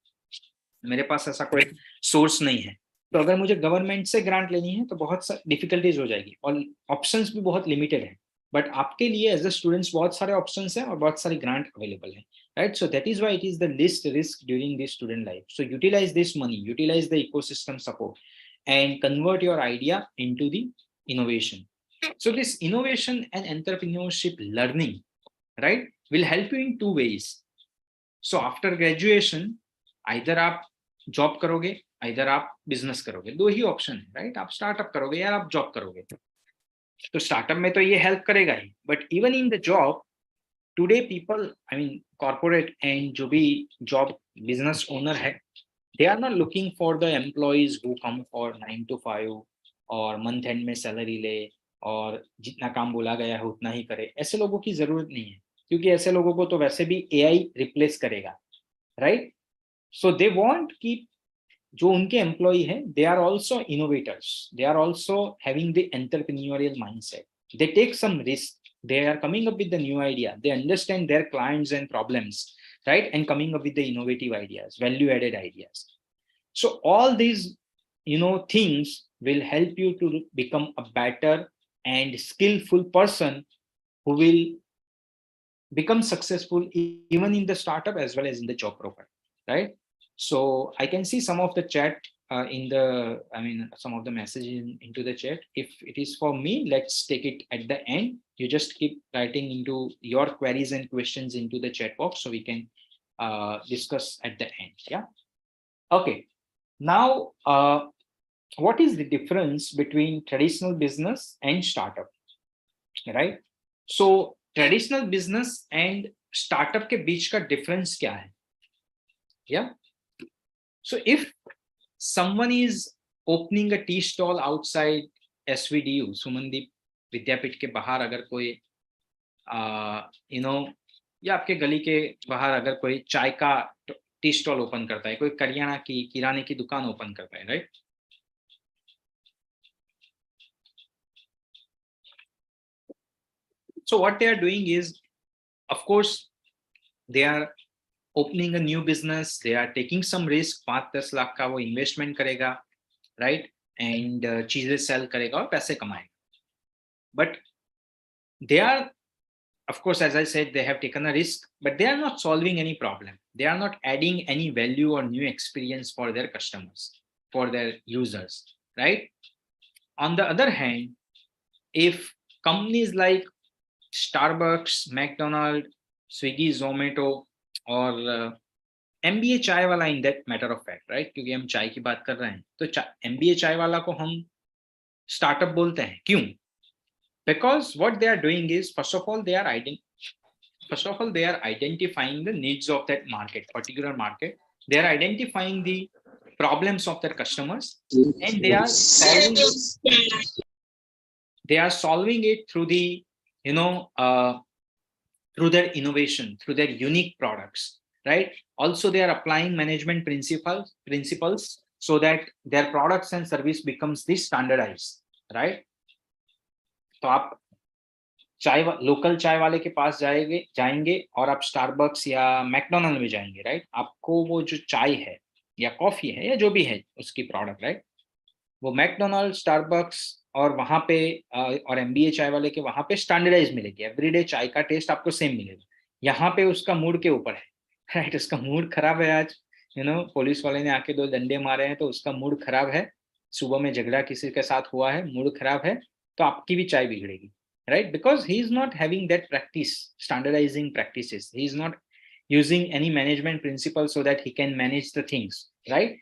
मेरे पास ऐसा कोई सोर्स नहीं है, तो अगर मुझे गवर्नमेंट से ग्रांट लेनी है तो बहुत सारी डिफिकल्टीज हो जाएगी और ऑप्शंस भी बहुत लिमिटेड है. बट आपके लिए एज अ स्टूडेंट्स बहुत सारे ऑप्शंस हैं और बहुत सारी ग्रांट अवेलेबल है, right? So that is why it is the least risk during this student life. So utilize this money, utilize the ecosystem support and convert your idea into the innovation. So this innovation and entrepreneurship learning, right, will help you in 2 ways. So after graduation, either आप job करोगे, either आप business करोगे, 2 ही option है, right? आप startup करोगे या आप job करोगे. तो स्टार्टअप में तो ये हेल्प करेगा ही, but even in the job today people, corporate and जो भी जॉब बिजनेस ओनर है, they are not looking for the employees who come for 9 to 5, और मंथ एंड में सैलरी ले और जितना काम बोला गया है उतना ही करे। ऐसे लोगों की जरूरत नहीं है, क्योंकि ऐसे लोगों को तो वैसे भी एआई रिप्लेस करेगा, राइट? सो दे वांट कि जो उनके एम्प्लॉय है, they are also innovators, they are also having the entrepreneurial mindset, they take some risk, they are coming up with the new idea, they understand their clients and problems, right, and coming up with the innovative ideas, value added ideas. So all these things will help you to become a better and skillful person who will become successful even in the startup as well as in the job profile, right? So I can see some of the chat some of the messages into the chat. If it is for me, let's take it at the end. You just keep writing into your queries and questions into the chat box so we can discuss at the end. Yeah. Okay. Now, what is the difference between traditional business and startup, right? So traditional business and startup के बीच का difference क्या है? Yeah. So if someone is opening a tea stall outside SVDU, Sumandeep विद्यापीठ के बाहर अगर कोई या आपके गली के बाहर अगर कोई चाय का टी स्टॉल ओपन करता है, कोई करियाना की किराने की दुकान ओपन करता है, right? So what they are doing is, of course, they are opening a new business, they are taking some risk, 5-10 lakh का वो इन्वेस्टमेंट करेगा, राइट? एंड चीजें सेल करेगा और पैसे कमाएगा. But they are, of course, as I said, they have taken a risk, but they are not solving any problem. They are not adding any value or new experience for their customers, for their users, right? On the other hand, if companies like Starbucks, McDonald's, Swiggy, Zomato, और MBA चाय वाला in that matter of fact, right? क्योंकि हम चाय की बात कर रहे हैं, तो MBA चाय वाला को हम स्टार्टअप बोलते हैं. क्यों? Because what they are doing is, first of all, they are identifying the needs of that market, particular market. They are identifying the problems of their customers, and they are solving it through the through their innovation, through their unique products, right? Also, they are applying management principles so that their products and service becomes the standardized, right? तो आप local चाय वाले के पास जाएंगे और आप Starbucks या McDonald में जाएंगे, राइट? आपको वो जो चाय है या कॉफी है या जो भी है उसकी प्रोडक्ट, राइट, वो मैकडोनल्ड, स्टारबक्स और वहां पे और MBA चाय वाले के वहां पे स्टैंडर्डाइज मिलेगी. एवरीडे चाय का टेस्ट आपको सेम मिलेगा. यहाँ पे उसका मूड के ऊपर है, राइट? उसका मूड खराब है आज, पुलिस वाले ने आके 2 डंडे मारे हैं तो उसका मूड खराब है. सुबह में झगड़ा किसी के साथ हुआ है, मूड खराब है, तो आपकी भी चाय बिगड़ेगी, right? Because he is not having that practice, standardizing practices. He is not using any management principles so that he can manage the things, right?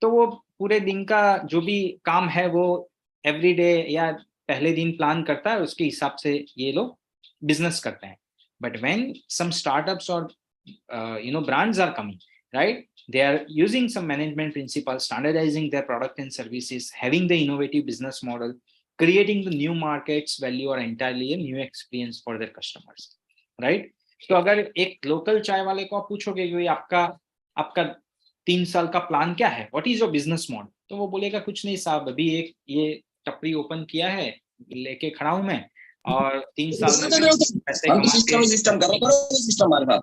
तो वो पूरे दिन का जो भी काम है वो एवरी डे या पहले दिन प्लान करता है, उसके हिसाब से ये लोग बिजनेस करते हैं. But when some startups or brands are coming, right? They are using some management principles, standardizing their product and services, having the innovative business model, creating the new markets value or entirely a new experience for their customers, right? तो अगर एक local चाय वाले को आप पूछोगे कि आपका 3 साल का प्लान क्या है, what is your business model, तो वो बोलेगा कुछ नहीं साहब, अभी एक ये टपरी ओपन किया है, लेके खड़ा हूं मैं, और 3 साल में पैसे कमा के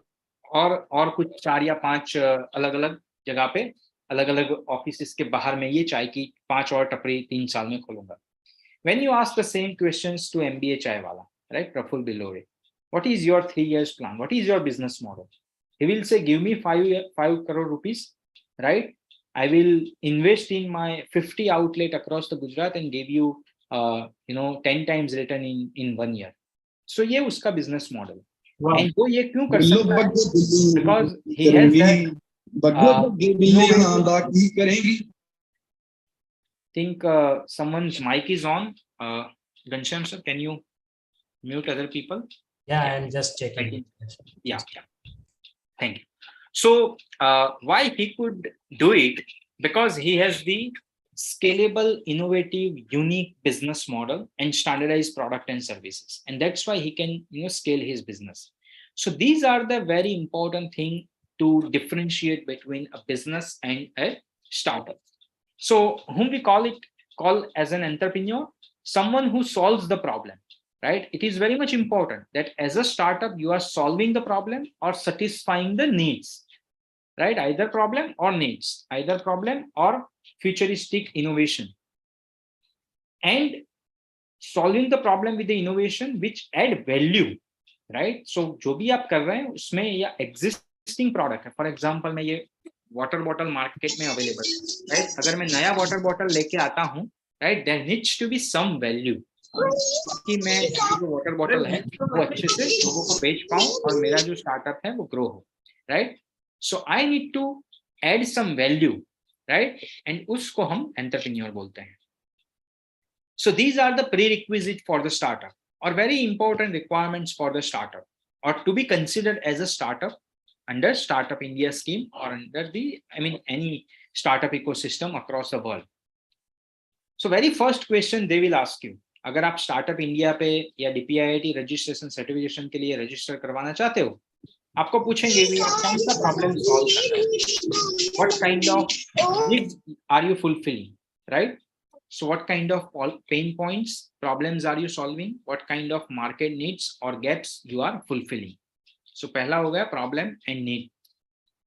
और कुछ 4 या 5 अलग अलग जगह पे अलग अलग ऑफिस के बाहर में ये चाय की 5 और टपरी 3 साल में खोलूंगा. When you ask the same questions to MBA chai wala, right, Praful Bilore, what is your 3 years plan? What is your business model? He will say, give me 5 crore rupees, right? I will invest in my 50 outlet across the Gujarat and give you, 10 times return in 1 year. So ये उसका business model. Wow. And वो ये क्यों कर सकता है? Because he has that. Think someone's mic is on. Ghanshyam sir, can you mute other people? Yeah, I'm just checking. Yeah. Thank you. So why he could do it? Because he has the scalable, innovative, unique business model and standardized product and services. And that's why he can, scale his business. So these are the very important thing to differentiate between a business and a startup. So whom we call as an entrepreneur, someone who solves the problem, right? It is very much important that as a startup, you are solving the problem or satisfying the needs, right? Either problem or needs, either problem or futuristic innovation, and solving the problem with the innovation which add value, right? So जो भी आप कर रहे हैं उसमें या existing product है, for example मैं ये water bottle market में available है, right? अगर मैं नया water bottle लेके आता हूँ, right, there needs to be some value कि मैं जो water bottle है वो अच्छे से लोगों को बेच पाऊँ और मेरा जो startup है वो grow हो, right? So I need to add some value, right? And उसको हम entrepreneur बोलते हैं. So these are the prerequisites for the startup or very important requirements for the startup or to be considered as a startup under Startup India scheme or under the, any startup ecosystem across the world. So very first question they will ask you, अगर आप Startup India पे या DPIIT registration certification के लिए register करवाना चाहते हो, आपको पूछेंगे भी आप कौन सा problem solve कर रहे हो, what kind of needs are you fulfilling, right? So what kind of pain points, problems are you solving? What kind of market needs or gaps you are fulfilling? So पहला हो गया problem and need.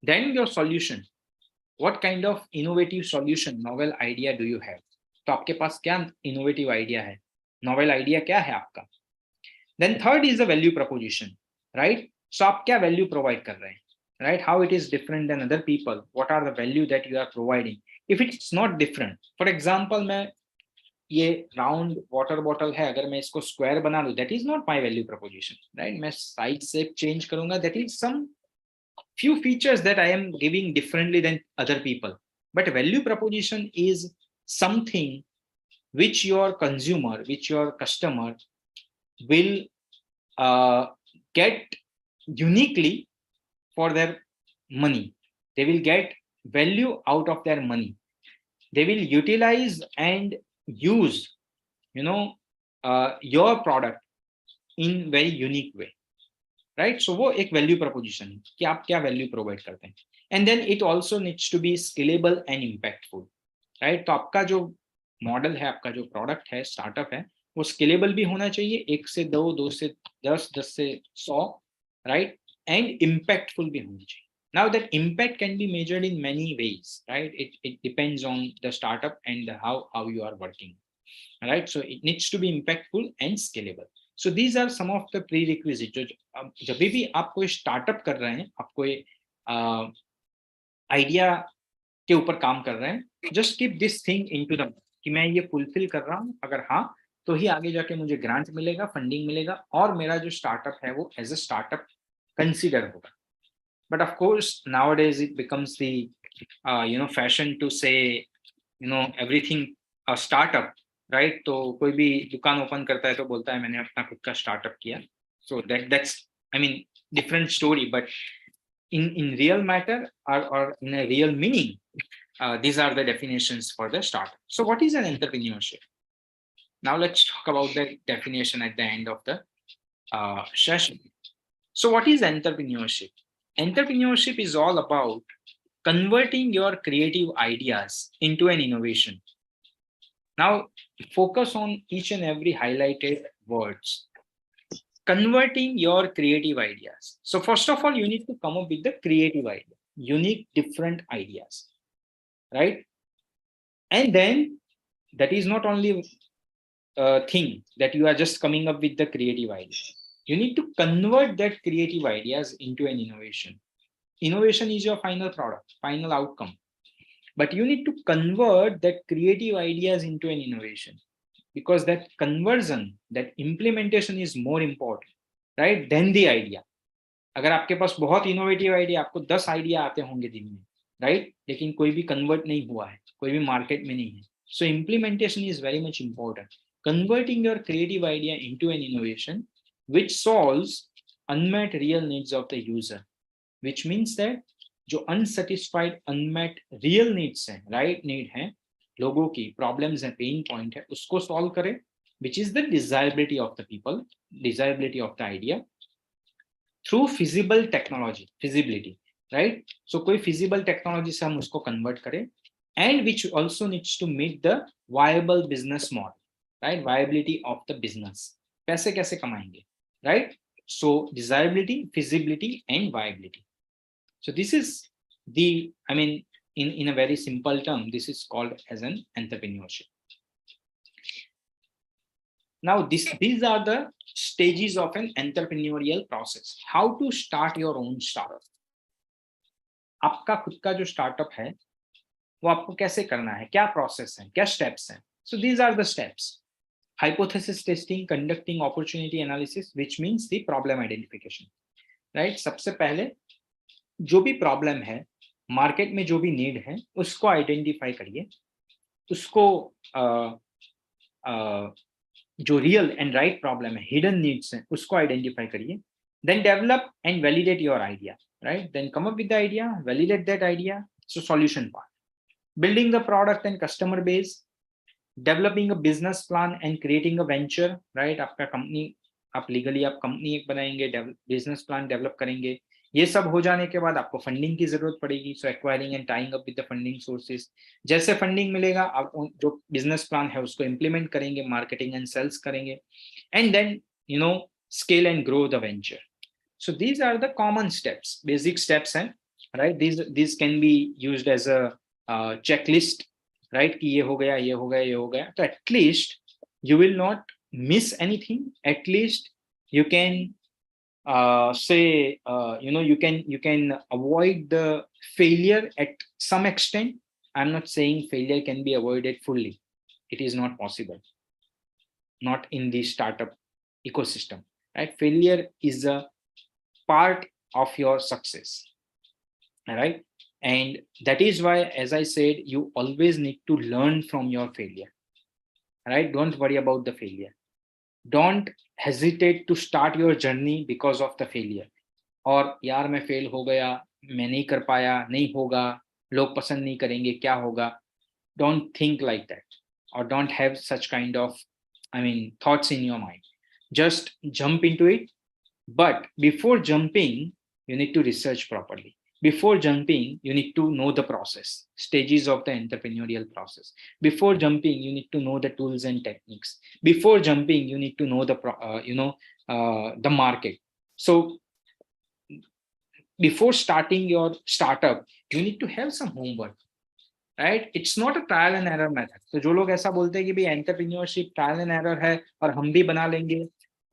Then your solution. What kind of innovative solution, novel idea do you have? तो आपके पास क्या innovative idea है? Novel idea क्या है आपका? Then third is the value proposition, right? So आप क्या value provide कर रहे हैं? Right? How it is different than other people? What are the value that you are providing? If it's not different, for example, मैं ये round water bottle है, अगर मैं इसको square बना लूँ, that is not my value proposition, right? मैं size shape change करूँगा, that is some few features that I am giving differently than other people. But value proposition is something which your consumer, which your customer will get uniquely for their money. They will get value out of their money. They will utilize and use, your product in very unique way, right? So वो एक value proposition है कि आप क्या value provide करते हैं. And then it also needs to be scalable and impactful, right? तो आपका जो model है, आपका जो product है, startup है, वो scalable भी होना चाहिए, 1 से 2, 2 से 10, 10 से 100, right? And impactful भी होनी चाहिए. Now that impact can be measured in many ways, right? It depends on the startup and how you are working, right? So it needs to be impactful and scalable. So these are some of the prerequisites. जब भी आप कोई startup कर रहे हैं, आप कोई idea के ऊपर काम कर रहे हैं, just keep this thing into the कि मैं ये fulfill कर रहा हूँ, अगर हाँ तो ही आगे जाके मुझे grant मिलेगा, funding मिलेगा और मेरा जो startup है वो as a startup consider होगा. But of course, nowadays it becomes the fashion to say, everything a startup, right? तो कोई भी दुकान ओपन करता है तो बोलता है मैंने अपना खुद का startup किया. So that's different story. But in real matter or in a real meaning, these are the definitions for the startup. So what is an entrepreneurship? Now let's talk about the definition at the end of the session. So what is entrepreneurship? Entrepreneurship is all about converting your creative ideas into an innovation. Now, focus on each and every highlighted words. Converting your creative ideas. So first of all, you need to come up with the creative idea, unique, different ideas, right? And then that is not only a thing that you are just coming up with the creative idea. You need to convert that creative ideas into an innovation. Innovation is your final product, final outcome. But you need to convert that creative ideas into an innovation because that conversion, that implementation is more important, right? Than the idea. अगर आपके पास बहुत innovative idea, आपको 10 idea आते होंगे दिन में, right? लेकिन कोई भी convert नहीं हुआ है, कोई भी market में नहीं है. So implementation is very much important. Converting your creative idea into an innovation which solves unmet real needs of the user, which means that जो unsatisfied unmet real needs हैं, right need हैं, लोगों की problems है, pain point है, उसको solve करे, which is the desirability of the people, desirability of the idea through feasible technology, feasibility, right. So कोई फिजिबल टेक्नोलॉजी से हम उसको कन्वर्ट करें, and which also needs to meet the viable business model, right, viability of the business, पैसे कैसे कमाएंगे, right. So desirability, feasibility and viability. So this is the, I mean, in a very simple term, this is called as an entrepreneurship. Now these are the stages of an entrepreneurial process. How to start your own startup. आपका खुद का जो startup है वो आपको कैसे करना है, क्या प्रोसेस है, क्या स्टेप्स हैं. So these are the steps. Hypothesis testing, conducting opportunity analysis, which means the problem identification, right. सबसे पहले जो भी प्रॉब्लम है, मार्केट में जो भी नीड है, उसको आइडेंटिफाई करिए, उसको जो रियल एंड राइट प्रॉब्लम है, हिडन नीड्स हैं, उसको आइडेंटिफाई करिए. Then develop and validate your idea, right. Then come up with the idea, validate that idea. So solution part, building the product and customer base, developing a business plan and creating a venture, right. आपका company, आप legally आप company एक बनाएंगे, business plan develop करेंगे. ये सब हो जाने के बाद आपको फंडिंग की जरूरत पड़ेगी. So acquiring and tying up with the funding sources. जैसे फंडिंग मिलेगा, आप जो बिजनेस प्लान है उसको इंप्लीमेंट करेंगे, मार्केटिंग एंड सेल्स करेंगे, and then you know scale and grow the venture. So these are the common steps, basic steps हैं, right. These can be used as a checklist, right, कि ये हो गया, ये हो गया, ये हो गया. तो at least you will not miss anything. At least you can say you can avoid the failure at some extent. I'm not saying failure can be avoided fully. It is not possible, not in the startup ecosystem, right. Failure is a part of your success, right. And that is why, as I said, you always need to learn from your failure, right. Don't worry about the failure. Don't hesitate to start your journey because of the failure. और यार मैं fail हो गया, मैं नहीं कर पाया, नहीं होगा, लोग पसंद नहीं करेंगे, क्या होगा. Don't think like that, or don't have such kind of, I mean, thoughts in your mind. Just jump into it. But before jumping, you need to research properly. Before jumping, you need to know the process, stages of the entrepreneurial process. Before jumping, you need to know the tools and techniques. Before jumping, you need to know the market. So before starting your startup, you need to have some homework, right. It's not a trial and error method. So जो लोग ऐसा बोलते हैं कि भाई entrepreneurship trial and error है और हम भी बना लेंगे,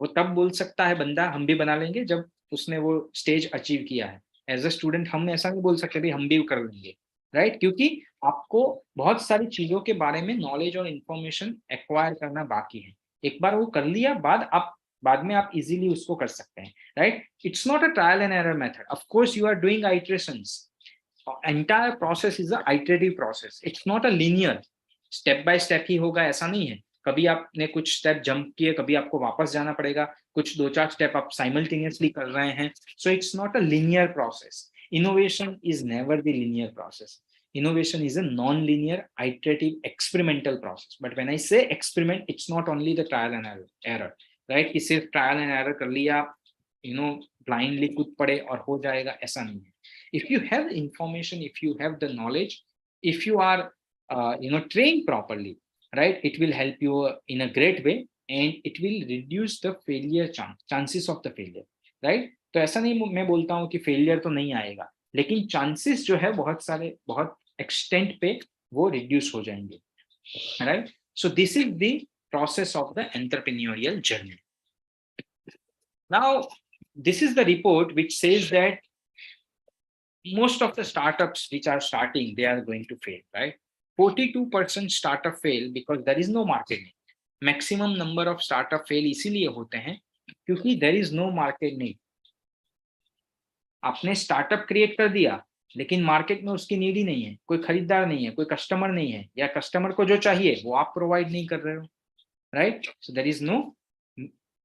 वो तब बोल सकता है बंदा हम भी बना लेंगे जब उसने वो स्टेज अचीव किया है. एज अ स्टूडेंट हम ऐसा नहीं बोल सकते भी हम भी कर लेंगे, राइट. क्योंकि आपको बहुत सारी चीजों के बारे में नॉलेज और इंफॉर्मेशन एक्वायर करना बाकी है. एक बार वो कर लिया, बाद में आप इजीली उसको कर सकते हैं, right. It's not a trial and error method. Of course you are doing iterations. entire process is a iterative process. It's not a linear, step by step ही होगा ऐसा नहीं है. कभी आपने कुछ स्टेप जंप किए, कभी आपको वापस जाना पड़ेगा, कुछ 2-4 स्टेप आप साइमल्टेनियसली कर रहे हैं. So it's not a linear process. Innovation is never the linear process. Innovation is a non-linear, iterative, experimental process. But when I say experiment, it's not only the trial and error, right? कि सिर्फ trial and error कर लिया, blindly कूद पड़े और हो जाएगा, ऐसा नहीं है. If you have information, if you have the knowledge, if you are trained properly, right, it will help you in a great way, and it will reduce the failure chances of the failure, right. तो ऐसा नहीं मैं बोलता हूँ कि failure तो नहीं आएगा, लेकिन चांसेस जो है बहुत एक्सटेंट पे वो रिड्यूस हो जाएंगे, right. So this is the process of the entrepreneurial journey. Now this is the report which says that most of the startups which are starting, they are going to fail, right. 42% startup fail because there is no market need. Maximum number of startup fail इसीलिए होते हैं क्योंकि there is no market need. आपने startup create कर दिया, लेकिन market में उसकी नीड ही नहीं है, कोई खरीदार नहीं है, कोई कस्टमर नहीं है, या कस्टमर को जो चाहिए वो आप प्रोवाइड नहीं कर रहे हो, right. So there is no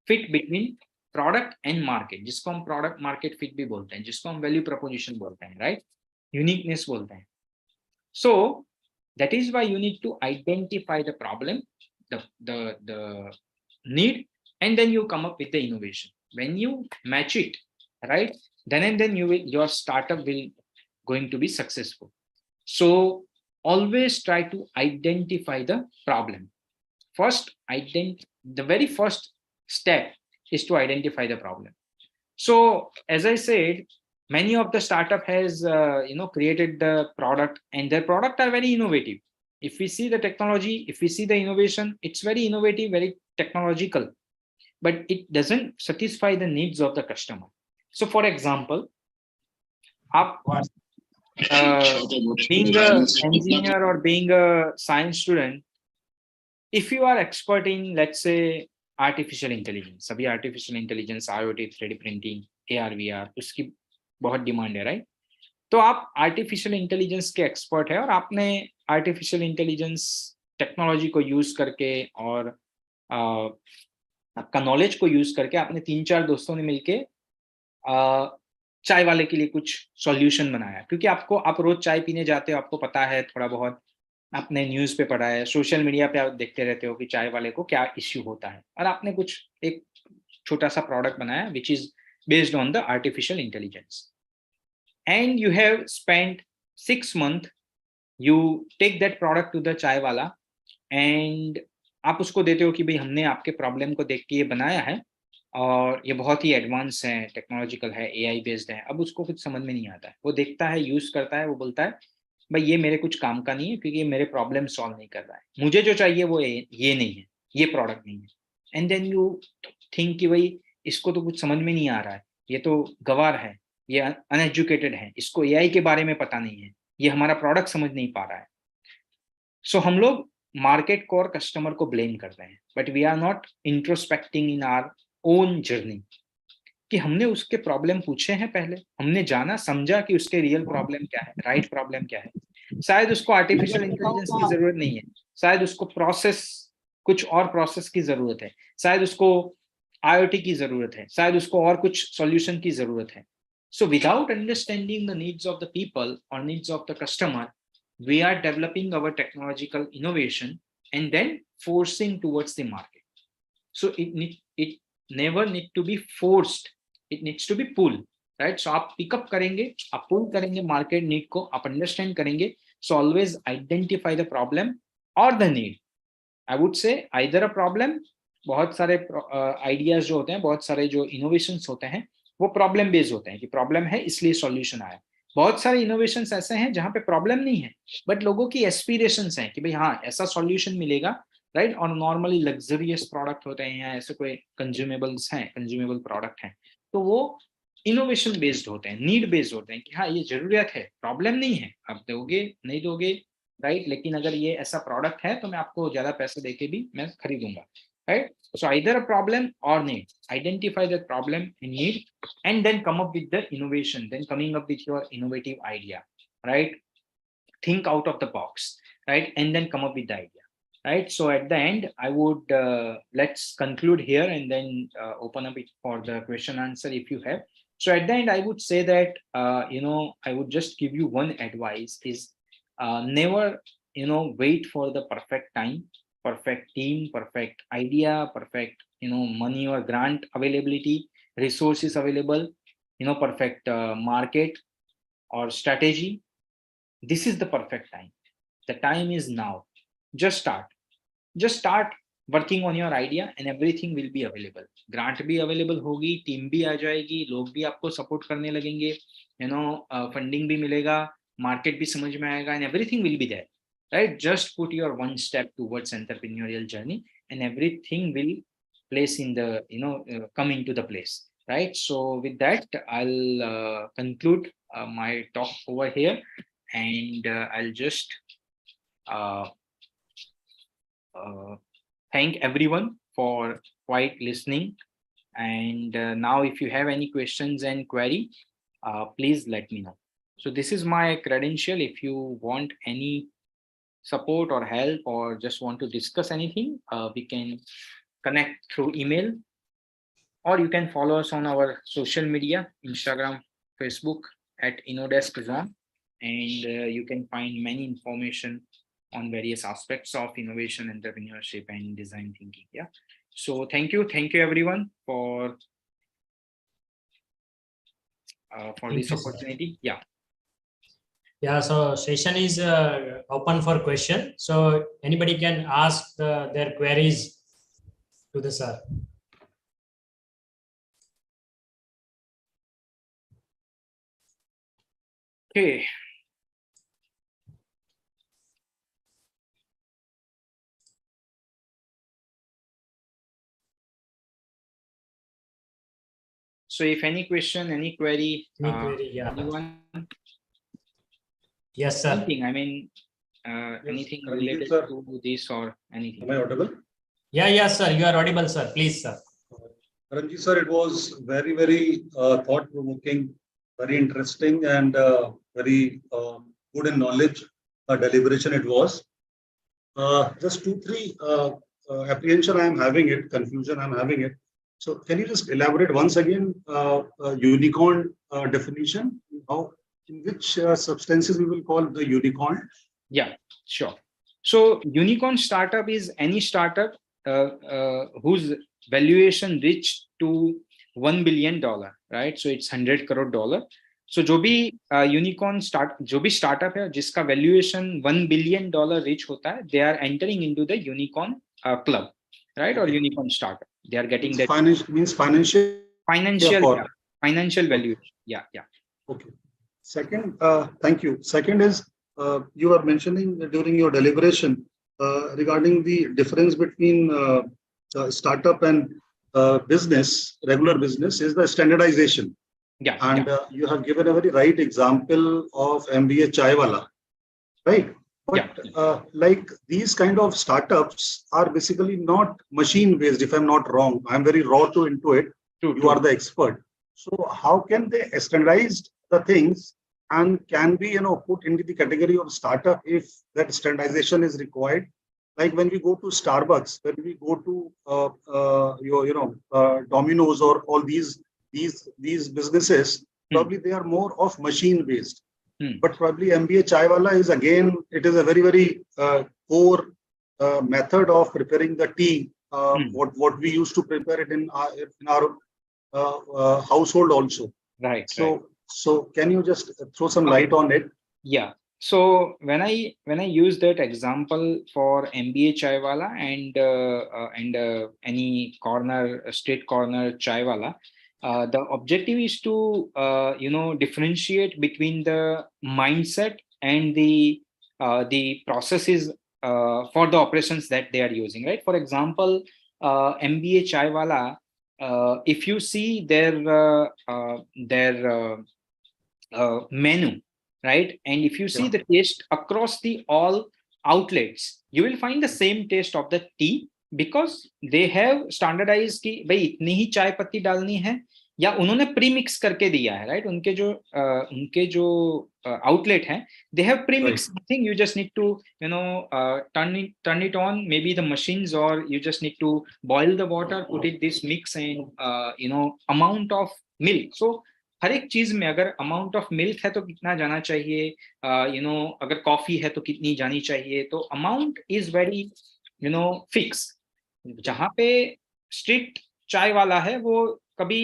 fit between product and market, जिसको हम प्रोडक्ट मार्केट फिट भी बोलते हैं, जिसको हम वैल्यू प्रोपोजिशन बोलते हैं, राइट, यूनिकनेस बोलते हैं. सो That is why you need to identify the problem, the need, and then you come up with the innovation. When you match it, right, then and then your startup will going to be successful. So always try to identify the problem. The very first step is to identify the problem. So as I said, many of the startup has created the product, and their product are very innovative. If we see the technology, if we see the innovation, it's very innovative, very technological, but it doesn't satisfy the needs of the customer. So for example, up being a engineer or being a science student, if you are expert in, let's say, artificial intelligence, अभी artificial intelligence, IoT, 3D printing, AR, VR, उसकी बहुत demand है, right? तो आप artificial intelligence के expert है और आपने आर्टिफिशियल इंटेलिजेंस टेक्नोलॉजी को यूज करके और आपका नॉलेज को यूज करके आपने 3-4 दोस्तों ने मिलके चाय वाले के लिए कुछ सॉल्यूशन बनाया, क्योंकि आप रोज चाय पीने जाते हो, आपको पता है थोड़ा बहुत, आपने न्यूज पे पढ़ा है, सोशल मीडिया पे आप देखते रहते हो कि चाय वाले को क्या इश्यू होता है, और आपने कुछ एक छोटा सा प्रोडक्ट बनाया which is based on the artificial intelligence, and you have spent 6 months, you take that product to the chai wala and आप उसको देते हो कि भाई हमने आपके प्रॉब्लम को देख के ये बनाया है और ये बहुत ही एडवांस है, टेक्नोलॉजिकल है, एआई बेस्ड है। अब उसको कुछ समझ में नहीं आता है, वो देखता है, यूज करता है, वो बोलता है भाई ये मेरे कुछ काम का नहीं है, क्योंकि ये मेरे प्रॉब्लम सॉल्व नहीं कर रहा है, मुझे जो चाहिए वो ये नहीं है, ये प्रोडक्ट नहीं है। एंड देन यू थिंक कि भाई इसको तो कुछ समझ में नहीं आ रहा है, ये तो गवार है, ये अनएजुकेटेड है, इसको एआई के बारे में पता नहीं है, ये हमारा प्रोडक्ट समझ नहीं पा रहा है। सो हम लोग मार्केट को और कस्टमर को ब्लेम कर रहे हैं, but we are not introspecting in our own journey, कि हमने उसके प्रॉब्लम पूछे हैं, पहले हमने जाना समझा कि उसके रियल प्रॉब्लम क्या है, राइट प्रॉब्लम क्या है। शायद उसको आर्टिफिशियल इंटेलिजेंस की जरूरत नहीं है, शायद उसको कुछ और प्रोसेस की जरूरत है, शायद उसको आईओटी की जरूरत है, शायद उसको और कुछ सॉल्यूशन की जरूरत है। So without understanding the needs of the people और needs of the customer, we are developing our technological innovation and then forcing towards the market. So it never need to be forced, it needs to be pull, right? So आप pick up करेंगे, आप pull करेंगे market need को, आप understand करेंगे. So always identify the problem or the need. I would say either a problem, बहुत सारे ideas जो होते हैं, बहुत सारे जो innovations होते हैं, वो problem based होते हैं कि problem है इसलिए solution आया। बहुत सारे इनोवेशंस ऐसे हैं जहां पे प्रॉब्लम नहीं है, बट लोगों की एस्पिरेशंस हैं कि भाई हाँ ऐसा सॉल्यूशन मिलेगा, राइट? और नॉर्मली लग्जरियस प्रोडक्ट होते हैं या ऐसे कोई कंज्यूमेबल्स हैं, कंज्यूमेबल प्रोडक्ट हैं, तो वो इनोवेशन बेस्ड होते हैं, नीड बेस्ड होते हैं कि हाँ ये जरूरत है, प्रॉब्लम नहीं है, आप दोगे नहीं दोगे, राइट? लेकिन अगर ये ऐसा प्रोडक्ट है तो मैं आपको ज्यादा पैसे देके भी मैं खरीदूंगा, right? So either a problem or need. Identify the problem and need, and then come up with the innovation. Then coming up with your innovative idea, right? Think out of the box, right? And then come up with the idea, right? So at the end, I would let's conclude here and then open up it for the question answer if you have. So at the end, I would say that I would just give you one advice: is never wait for the perfect time, perfect team, perfect idea, perfect money or grant availability, resources available, perfect market or strategy. This is the perfect time. The time is now. Just start working on your idea and everything will be available. Grant भी available होगी, team भी आ जाएगी, लोग भी आपको support करने लगेंगे, funding भी मिलेगा, मार्केट भी समझ में आएगा, and everything will be there, right? Just put your one step towards entrepreneurial journey and everything will place in the come into the place, right? So with that, I'll conclude my talk over here, and I'll just thank everyone for quite listening, and now if you have any questions and query, please let me know. So this is my credential. If you want any support or help or just want to discuss anything, we can connect through email, or you can follow us on our social media, Instagram, Facebook at InnoDeskZone, and you can find many information on various aspects of innovation, entrepreneurship, and design thinking. Yeah. So thank you everyone for Thank this you, sir. opportunity. Yeah. Yeah, so session is open for question. So anybody can ask their queries to the sir. Okay. So if any question, any query, Yeah. anyone? Yes, sir. Anything, I mean, Yes, anything Ranjit, related sir. to this or anything? Am I audible? Yeah, yes, sir. You are audible, sir. Please, sir. Ranjit, sir, it was very, very thought-provoking, very interesting, and very good in knowledge deliberation it was. Just two, three apprehension I am having it, confusion I am having it. So can you just elaborate once again unicorn definition? How, in which substances we will call the unicorn? Yeah, sure. So unicorn startup is any startup whose valuation reached to $1 billion, right? So it's $100 crore. So जो भी जो भी startup है जिसका valuation $1 billion reach होता है, they are entering into the unicorn club, right? Okay. Or unicorn startup. They are getting that Financial financial or financial valuation. Yeah, yeah. okay. Second, thank you. Second is you were mentioning during your deliberation regarding the difference between startup and business, regular business, is the standardization. Yeah, And yeah. you have given a very right example of MBA Chaiwala, right? But Yeah. like these kind of startups are basically not machine based. If I'm not wrong, I'm very raw into it. True, You true. are the expert. So how can they standardize the things and can be put into the category of startup if that standardization is required? Like when we go to Starbucks, when we go to Domino's or all these businesses, probably they are more of machine based. But probably MBA Chaiwala is again, it is a very, very core method of preparing the tea. What we used to prepare it in our household also. Right. So can you just throw some light on it? Yeah. So when I use that example for MBA Chaiwala and any street corner Chaiwala, the objective is to differentiate between the mindset and the processes for the operations that they are using. Right. For example, MBA Chaiwala, if you see their menu, right, and if you see the taste across the all outlets, you will find the same taste of the tea because they have standardized कि भाई इतनी ही चाय पत्ती डालनी है या उन्होंने pre mix करके दिया है, right? उनके जो outlet हैं, they have pre-mixed something. You just need to turn it on, maybe the machines, or you just need to boil the water, put it this mix and amount of milk. So हर एक चीज में अगर amount of milk है तो कितना जाना चाहिए, अगर कॉफी है तो कितनी जानी चाहिए, तो अमाउंट इज वेरी फिक्स. जहां पे स्ट्रिक्ट चाय वाला है वो कभी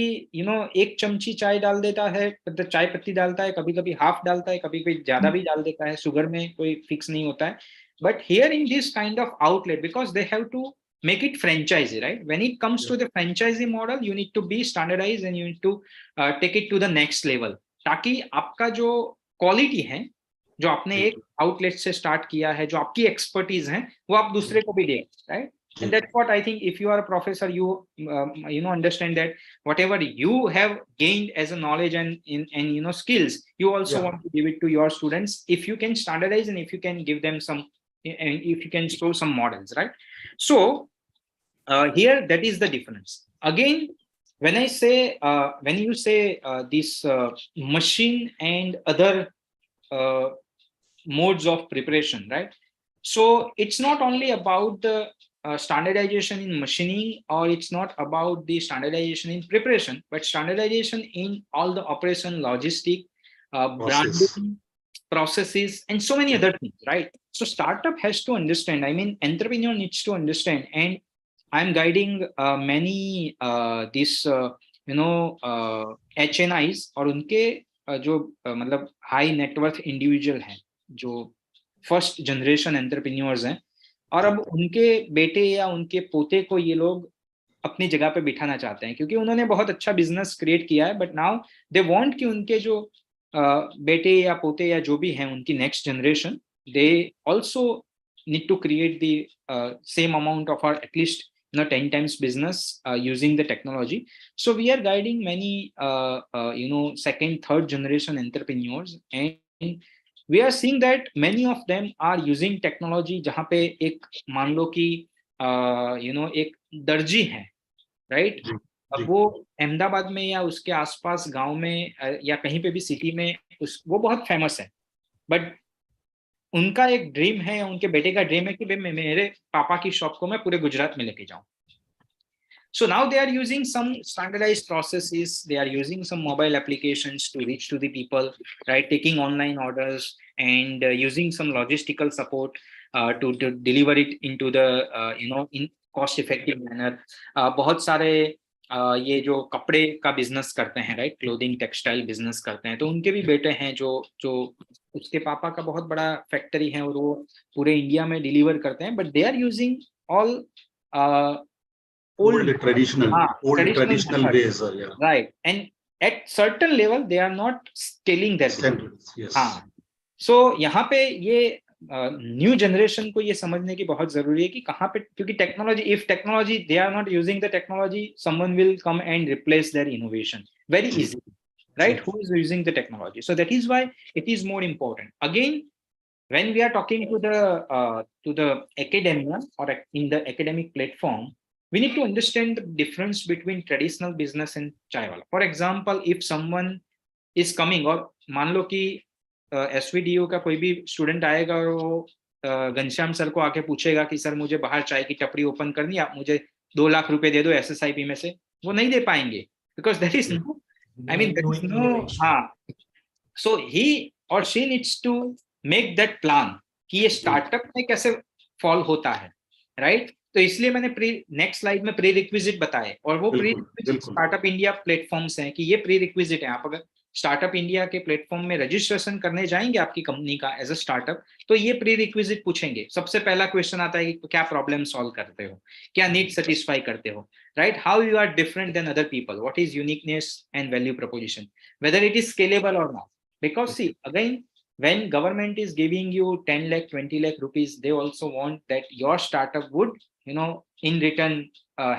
एक चमची चाय डाल देता है, चाय पत्ती डालता है, कभी कभी हाफ डालता है, कभी कभी ज्यादा भी डाल देता है, शुगर में कोई फिक्स नहीं होता है. But here in this kind of outlet, because they have to make it franchisee, right? When it comes to the franchisee model, you need to be standardized and you need to take it to the next level, ताकि आपका जो quality है, जो आपने एक outlet से start किया है, जो आपकी एक्सपर्टीज है, वो आप दूसरे को भी दें, right? And that's what I think, if you are a professor, you understand that whatever you have gained as a knowledge and skills, you also want to give it to your students if you can standardize and if you can give them some, and if you can show some models, right? So here, that is the difference. Again, when I say when you say this machine and other modes of preparation, right? So it's not only about the standardization in machining, or it's not about the standardization in preparation, but standardization in all the operation, logistic, branding, processes, and so many other things, right? So startup has to understand, I mean, entrepreneur needs to understand, and I'm guiding many this HNIs और उनके जो मतलब high net worth individual हैं, जो first generation entrepreneurs हैं, और अब उनके बेटे या उनके पोते को ये लोग अपनी जगह पे बिठाना चाहते हैं, क्योंकि उन्होंने बहुत अच्छा बिजनेस क्रिएट किया है, बट नाउ दे वांट कि उनके जो बेटे या पोते या जो भी हैं, उनकी next generation, they also need to create the same amount of, or at least 10 times business using the technology. So we are guiding many second, third generation entrepreneurs, and we are seeing that many of them are using technology. जहाँ पे एक मान लो कि एक दर्जी है, right? अब वो अहमदाबाद में या उसके आसपास गांव में या कहीं पे भी सिटी में वो बहुत फेमस है, बट उनका एक ड्रीम है, उनके बेटे का ड्रीम है कि भाई मेरे पापा की शॉप को मैं पूरे गुजरात में लेके जाऊं. So now they are using some standardized processes, they are using some mobile applications to reach to the people, right? Taking online orders and using some logistical support to deliver it into the in cost effective manner. बहुत सारे ये जो कपड़े का business करते हैं, right, clothing textile business करते हैं, तो उनके भी बेटे हैं जो उसके पापा का बहुत बड़ा फैक्ट्री है और वो पूरे इंडिया में डिलीवर करते हैं, but they are using all old traditional ways, right? And at certain level they are not scaling their business. Yes. So यहाँ पे ये न्यू जनरेशन को ये समझने की बहुत जरूरी है कि कहाँ पे, क्योंकि technology, if technology they are not using the technology, someone will come and replace their innovation very easily, right? Who is using the technology? So that is why it is more important. Again, when we are talking to the academia or in the academic platform, we need to understand the difference between traditional business and chai wala. For example, if someone is coming, और मान लो कि SVDU का कोई भी student आएगा और वो Ghanshyam sir को आके पूछेगा कि सर मुझे बाहर चाय की टपरी ओपन करनी है, आप मुझे 2 लाख रुपए दे दो SSIP में से, वो नहीं दे पाएंगे, because there is no, I mean there is no, so he or she needs to make that plan कि ये स्टार्टअप में कैसे फॉल होता है, राइट? तो इसलिए मैंने नेक्स्ट स्लाइड में प्री रिक्विजिट बताए, और वो pre requisite startup India platforms हैं कि ये प्री रिक्विजिट है. आप अगर स्टार्टअप इंडिया के प्लेटफॉर्म में रजिस्ट्रेशन करने जाएंगे आपकी कंपनी का एज अ स्टार्टअप, तो ये प्री रिक्विजिट पूछेंगे. सबसे पहला क्वेश्चन आता है कि क्या प्रॉब्लम सॉल्व करते हो, क्या नीड सेटिस्फाई करते हो, right? How you are different than other people, what is uniqueness and value proposition, whether it is scalable और not. Because see again, when government is giving you 10 lakh 20 lakh rupees, they also want that your startup would in return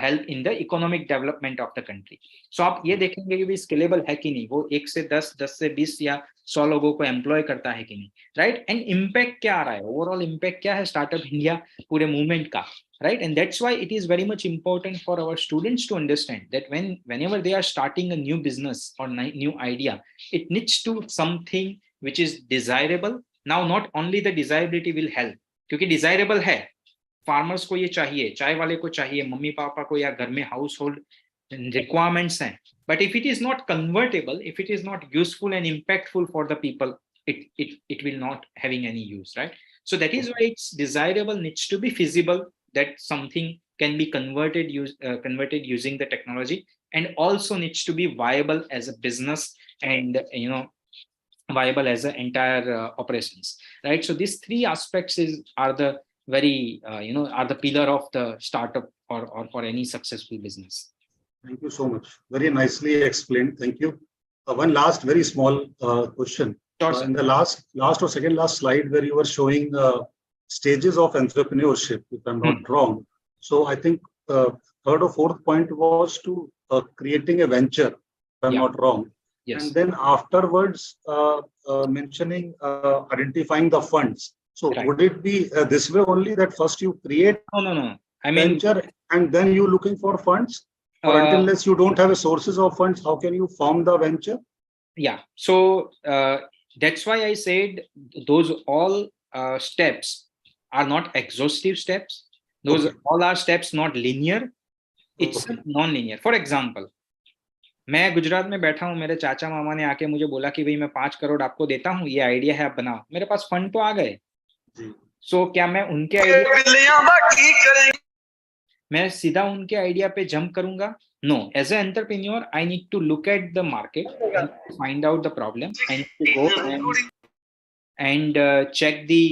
help in the economic development of the country. So आप ये देखेंगे कि भी scalable है कि नहीं, वो 1 से 10, 10 से 20 या 100 लोगों को एम्प्लॉय करता है कि नहीं, राइट? एंड इम्पैक्ट क्या आ रहा है, ओवरऑल इम्पैक्ट क्या है स्टार्टअप इंडिया पूरे मूवमेंट का, right? And that's why it is very much important for our students to understand that whenever they are starting a new business or new idea, it needs to something which is desirable. Now not only the desirability will help, क्योंकि desirable है, farmers को ये चाहिए, चाय वाले को चाहिए, mummy papa को या घर में हाउस होल्ड रिक्वायरमेंट्स हैं, but if it is not convertible, if it is not useful and impactful for the people, it will not having any use, right? So that is why it's desirable, needs to be feasible, that something can be converted using the technology, and also needs to be viable as a business and viable as an entire operations, right? So these three aspects are the very are the pillar of the startup or for any successful business. Thank you so much, very nicely explained, thank you. One last very small question. Sure, in the last or second last slide where you were showing stages of entrepreneurship, if I'm not wrong, so I think third or fourth point was to creating a venture, if I'm not wrong. Yes. And then afterwards mentioning identifying the funds. So right. Would it be this way only, that first you create no I mean venture and then you looking for funds, or unless you don't have a sources of funds, how can you form the venture? Yeah, so that's why I said those all steps are not exhaustive steps. Those all are steps not linear, it's non-linear. For example, मैं गुजरात में बैठा हूँ, मेरे चाचा मामा ने आके मुझे बोला कि भाई मैं 5 करोड़ आपको देता हूँ, ये आइडिया है आप बनाओ, मेरे पास फंड तो आ गए, सो क्या मैं उनके आइडिया, मैं सीधा उनके आइडिया पे जंप करूंगा? No, as a entrepreneur I need to look at the market, I need to find out the problem, I need to go and check the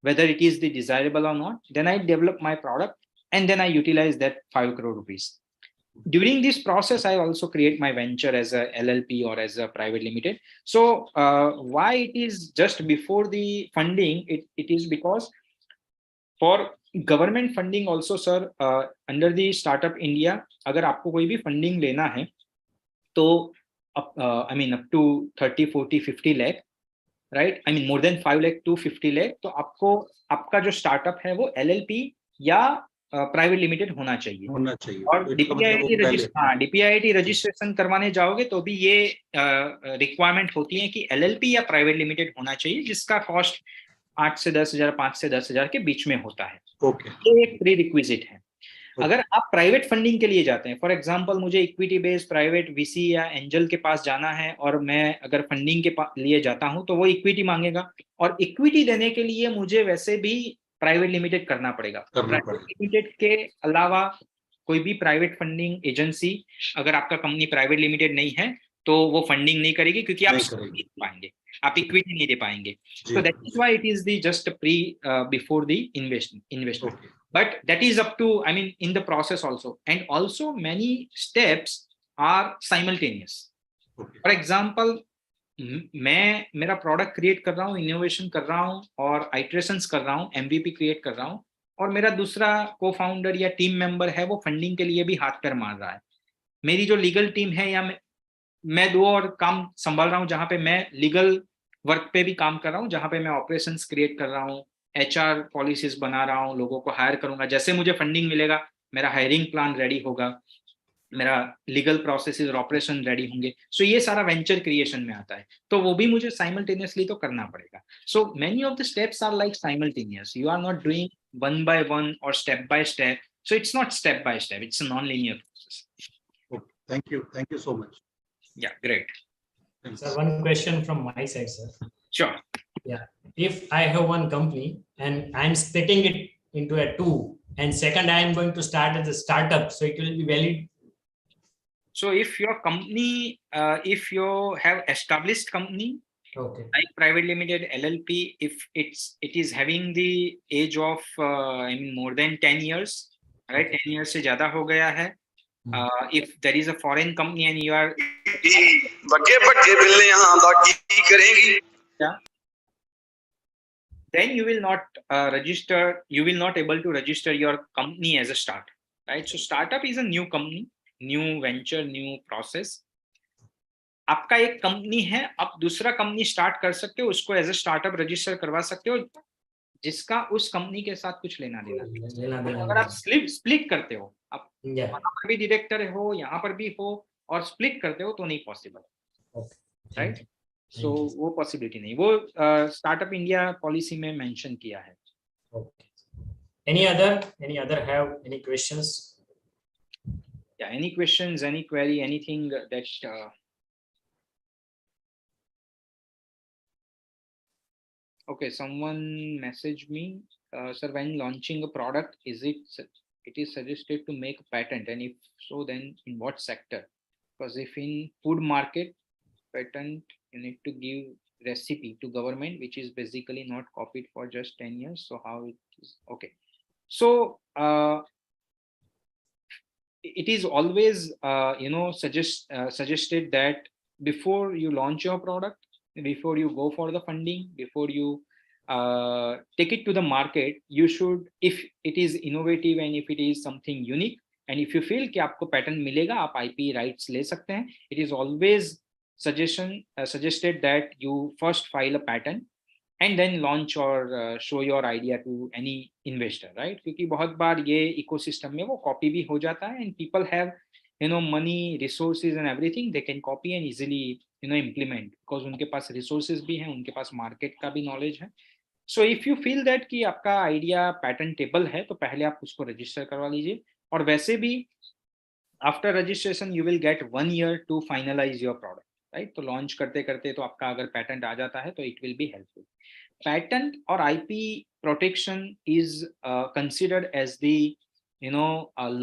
whether it is the desirable or not. Then I develop my product and then I utilize that 5 crore rupees. During this process, I also create my venture as a LLP or as a private limited. So why it is just before the funding? It is because for government funding also, sir, under the Startup India, अगर आपको कोई भी funding लेना है तो I mean up to 30, 40, 50 lakh, right, I mean more than 5 lakh to 50 lakh, तो आपको आपका जो स्टार्टअप है वो LLP या प्राइवेट लिमिटेड होना चाहिए। और डीपीआईटी रजिस्ट्रेशन करवाने जाओगे तो भी ये रिक्वायरमेंट होती है कि LLP या प्राइवेट लिमिटेड होना चाहिए, जिसका कॉस्ट 8 से 10,000, 5 से 10,000 के बीच में होता है। ये एक प्री रिक्विजिट है। अगर आप प्राइवेट फंडिंग के लिए जाते हैं, फॉर एग्जांपल मुझे इक्विटी बेस्ड प्राइवेट वीसी या एंजल के पास जाना है और मैं अगर फंडिंग के लिए जाता हूं तो वो इक्विटी मांगेगा, और इक्विटी देने के लिए मुझे वैसे भी प्राइवेट लिमिटेड करना पड़ेगा। प्राइवेट लिमिटेड के अलावा कोई भी प्राइवेट फंडिंग एजेंसी, अगर आपका कंपनी प्राइवेट लिमिटेड नहीं है तो वो फंडिंग नहीं करेगी, क्योंकि आप नहीं दे पाएंगे, आप इक्विटी नहीं दे पाएंगे। So that is why it is the just before the investment. Okay. But that is up to, I mean, in the process also, and also many steps are simultaneous. Okay. For example, मैं मेरा product create कर रहा हूँ, innovation कर रहा हूँ और iterations कर रहा हूँ, MVP क्रिएट कर रहा हूँ, और मेरा दूसरा को-फाउंडर या टीम मेंबर है वो फंडिंग के लिए भी हाथ पैर मार रहा है। मेरी जो लीगल टीम है, या मैं 2 और काम संभाल रहा हूँ, जहाँ पे मैं लीगल वर्क पे भी काम कर रहा हूँ, जहाँ पे मैं ऑपरेशंस क्रिएट कर रहा हूँ, HR पॉलिसीज बना रहा हूँ, लोगों को हायर करूंगा, जैसे मुझे फंडिंग मिलेगा मेरा हायरिंग प्लान रेडी होगा, मेरा लीगल प्रोसेसेस और ऑपरेशन रेडी होंगे। सो ये सारा वेंचर क्रिएशन में आता है, तो वो भी मुझे साइमल्टेनियसली तो करना पड़ेगा। So many of the steps are like simultaneous, you are not doing one by one और step by step, so it's not step by step, it's a non linear process. Thank you so much. Yeah, great. Sir, one question from my side, sir. Sure. Yeah, if I have one company and I'm splitting it into a 2, and second I am going to start as a startup, so it will be valid? So if your company, if you have established company, okay, like private limited, LLP, if it is having the age of I mean more than 10 years, right, 10 years से ज्यादा हो गया है, if there is a foreign company and you are then you will not register, you will not able to register your company as a startup, right? So startup is a new company, new venture, new process. आपका एक company है, आप दूसरा company start कर सकते हो, उसको as a startup register करवा सकते हो, जिसका उस कंपनी के साथ कुछ लेना देना। अगर आप स्प्लिट करते हो, आप यहाँ पर भी डायरेक्टर हो, यहाँ पर भी हो, और स्प्लिट करते हो तो नहीं पॉसिबल, राइट? सो वो पॉसिबिलिटी नहीं, वो स्टार्टअप इंडिया पॉलिसी में मेंशन किया है। Any other have any questions? Yeah, any questions, any query, anything that okay, someone messaged me, sir, when launching a product, it is suggested to make a patent, and if so, then in what sector? Because if in food market, patent, you need to give recipe to government, which is basically not copied for just 10 years. So how it is? Okay. So it is always, suggested that before you launch your product, before you go for the funding, before you take it to the market, you should, if it is innovative and if it is something unique, and if you feel कि आपको patent मिलेगा, आप IP rights ले सकते हैं, it is always suggested that you first file a patent and then launch or show your idea to any investor, right? क्योंकि बहुत बार ये ecosystem में वो copy भी हो जाता है, and people have money, resources and everything, they can copy and easily implement, because उनके पास resources भी हैं, उनके पास market का भी knowledge है। So if you feel that कि आपका idea patentable है, तो पहले आप उसको register करवा लीजिए, और वैसे भी after registration you will get 1 year to finalize your product, right? तो launch करते करते तो आपका अगर patent आ जाता है तो it will be helpful. Patent और IP protection is considered as the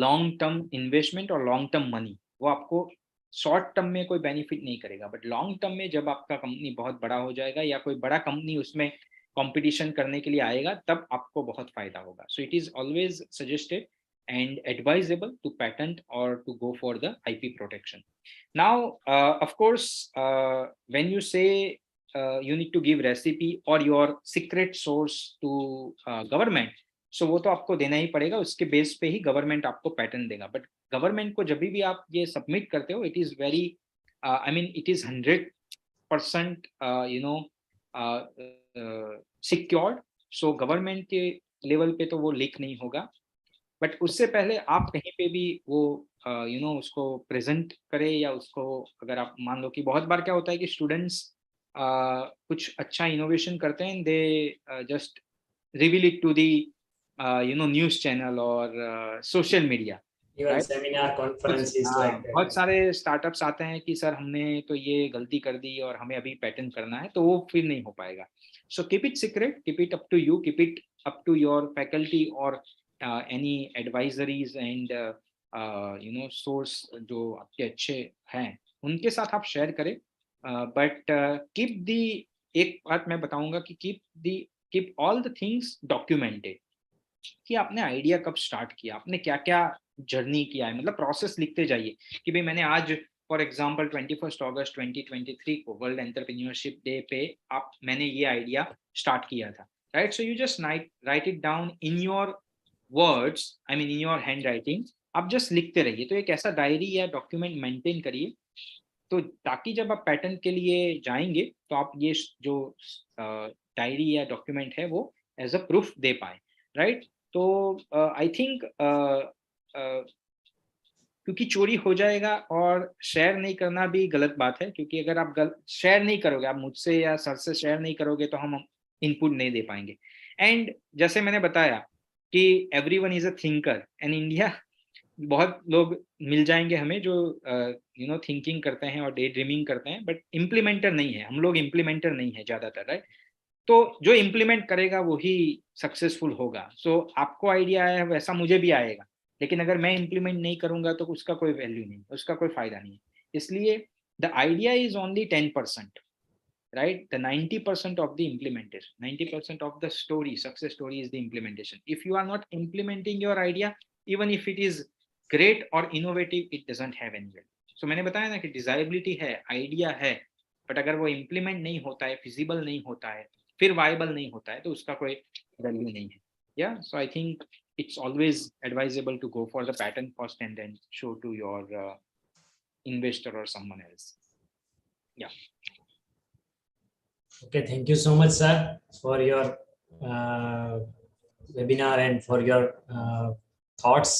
long term investment or long term money. वो आपको शॉर्ट टर्म में कोई बेनिफिट नहीं करेगा, बट लॉन्ग टर्म में जब आपका कंपनी बहुत बड़ा हो जाएगा या कोई बड़ा कंपनी उसमें कंपटीशन करने के लिए आएगा, तब आपको बहुत फायदा होगा. So it is always suggested and advisable to patent or to go for the IP protection. Now, of course, when you say you need to give recipe or your secret source to government, so वो तो आपको देना ही पड़ेगा, उसके base पे ही government आपको pattern देगा. But government को जब भी आप ये सबमिट करते हो, it is very it is 100% secured. So government के लेवल पे तो वो लीक नहीं होगा, बट उससे पहले आप कहीं पे भी वो उसको प्रेजेंट करें, या उसको अगर आप मान लो कि बहुत बार क्या होता है कि स्टूडेंट्स कुछ अच्छा इनोवेशन करते हैं, they just reveal it to the news channel और social media. Seminar conferences like that. बहुत सारे स्टार्टअप्स आते हैं कि सर हमने तो ये गलती कर दी और हमें अभी पैटर्न करना है, तो वो फिर नहीं हो पाएगा. So keep it secret, keep it up to you, keep it up to your faculty और any advisories and source जो आपके अच्छे हैं उनके साथ आप शेयर करें. बट कीप दी, एक बात मैं बताऊंगा कि keep all the things documented, कि आपने आइडिया कब स्टार्ट किया, आपने क्या क्या जर्नी किया है, मतलब प्रोसेस लिखते जाइए कि भाई मैंने आज फॉर एग्जांपल 21 अगस्त 2023 को वर्ल्ड एंटरप्रेन्योरशिप डे पे मैंने ये आइडिया स्टार्ट किया था, right. So you just right it down in your words, I mean in your hand writing. आप जस्ट लिखते रहिए. तो एक ऐसा डायरी या डॉक्यूमेंट मेंटेन करिए, तो ताकि जब आप पैटर्न के लिए जाएंगे तो आप ये जो डायरी या डॉक्यूमेंट है वो एज अ प्रूफ दे पाए, राइट. तो आई थिंक क्योंकि चोरी हो जाएगा और शेयर नहीं करना भी गलत बात है, क्योंकि अगर आप शेयर नहीं करोगे, आप मुझसे या सर से शेयर नहीं करोगे, तो हम इनपुट नहीं दे पाएंगे. एंड जैसे मैंने बताया कि everyone is a thinker, and India बहुत लोग मिल जाएंगे हमें जो थिंकिंग करते हैं और डे ड्रीमिंग करते हैं, बट इम्प्लीमेंटर नहीं है. हम लोग इम्प्लीमेंटर नहीं है ज्यादातर, राइट. तो जो इम्प्लीमेंट करेगा वही सक्सेसफुल होगा. सो आपको आइडिया आया है वैसा मुझे भी आएगा, लेकिन अगर मैं इम्प्लीमेंट नहीं करूंगा तो उसका कोई वैल्यू नहीं, उसका कोई फायदा नहीं. इसलिए the idea is only 10%, right? The 90% of the implementation, 90% of the story, success story is the implementation. If you are not implementing your idea, even if it is great or innovative, it doesn't have any value. So मैंने बताया ना कि desirability है, idea है, but अगर वो implement नहीं होता है, feasible नहीं होता है, फिर viable नहीं होता है, तो उसका कोई value नहीं है. Yeah, so I think it's always advisable to go for the pattern first and then show to your investor or someone else. Yeah. Okay, thank you so much, sir, for your webinar and for your thoughts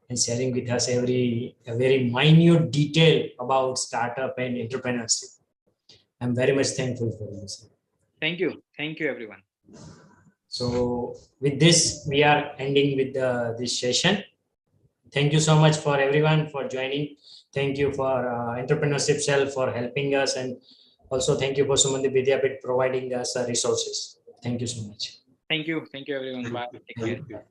and sharing with us a very minute detail about startup and entrepreneurship. I'm very much thankful for you, sir. Thank you everyone. So with this, we are ending with this session. Thank you so much for everyone for joining. Thank you for Entrepreneurship Cell for helping us, and also thank you for Sumandi Vidyapit providing us resources. Thank you so much. Thank you everyone. Bye. Take care.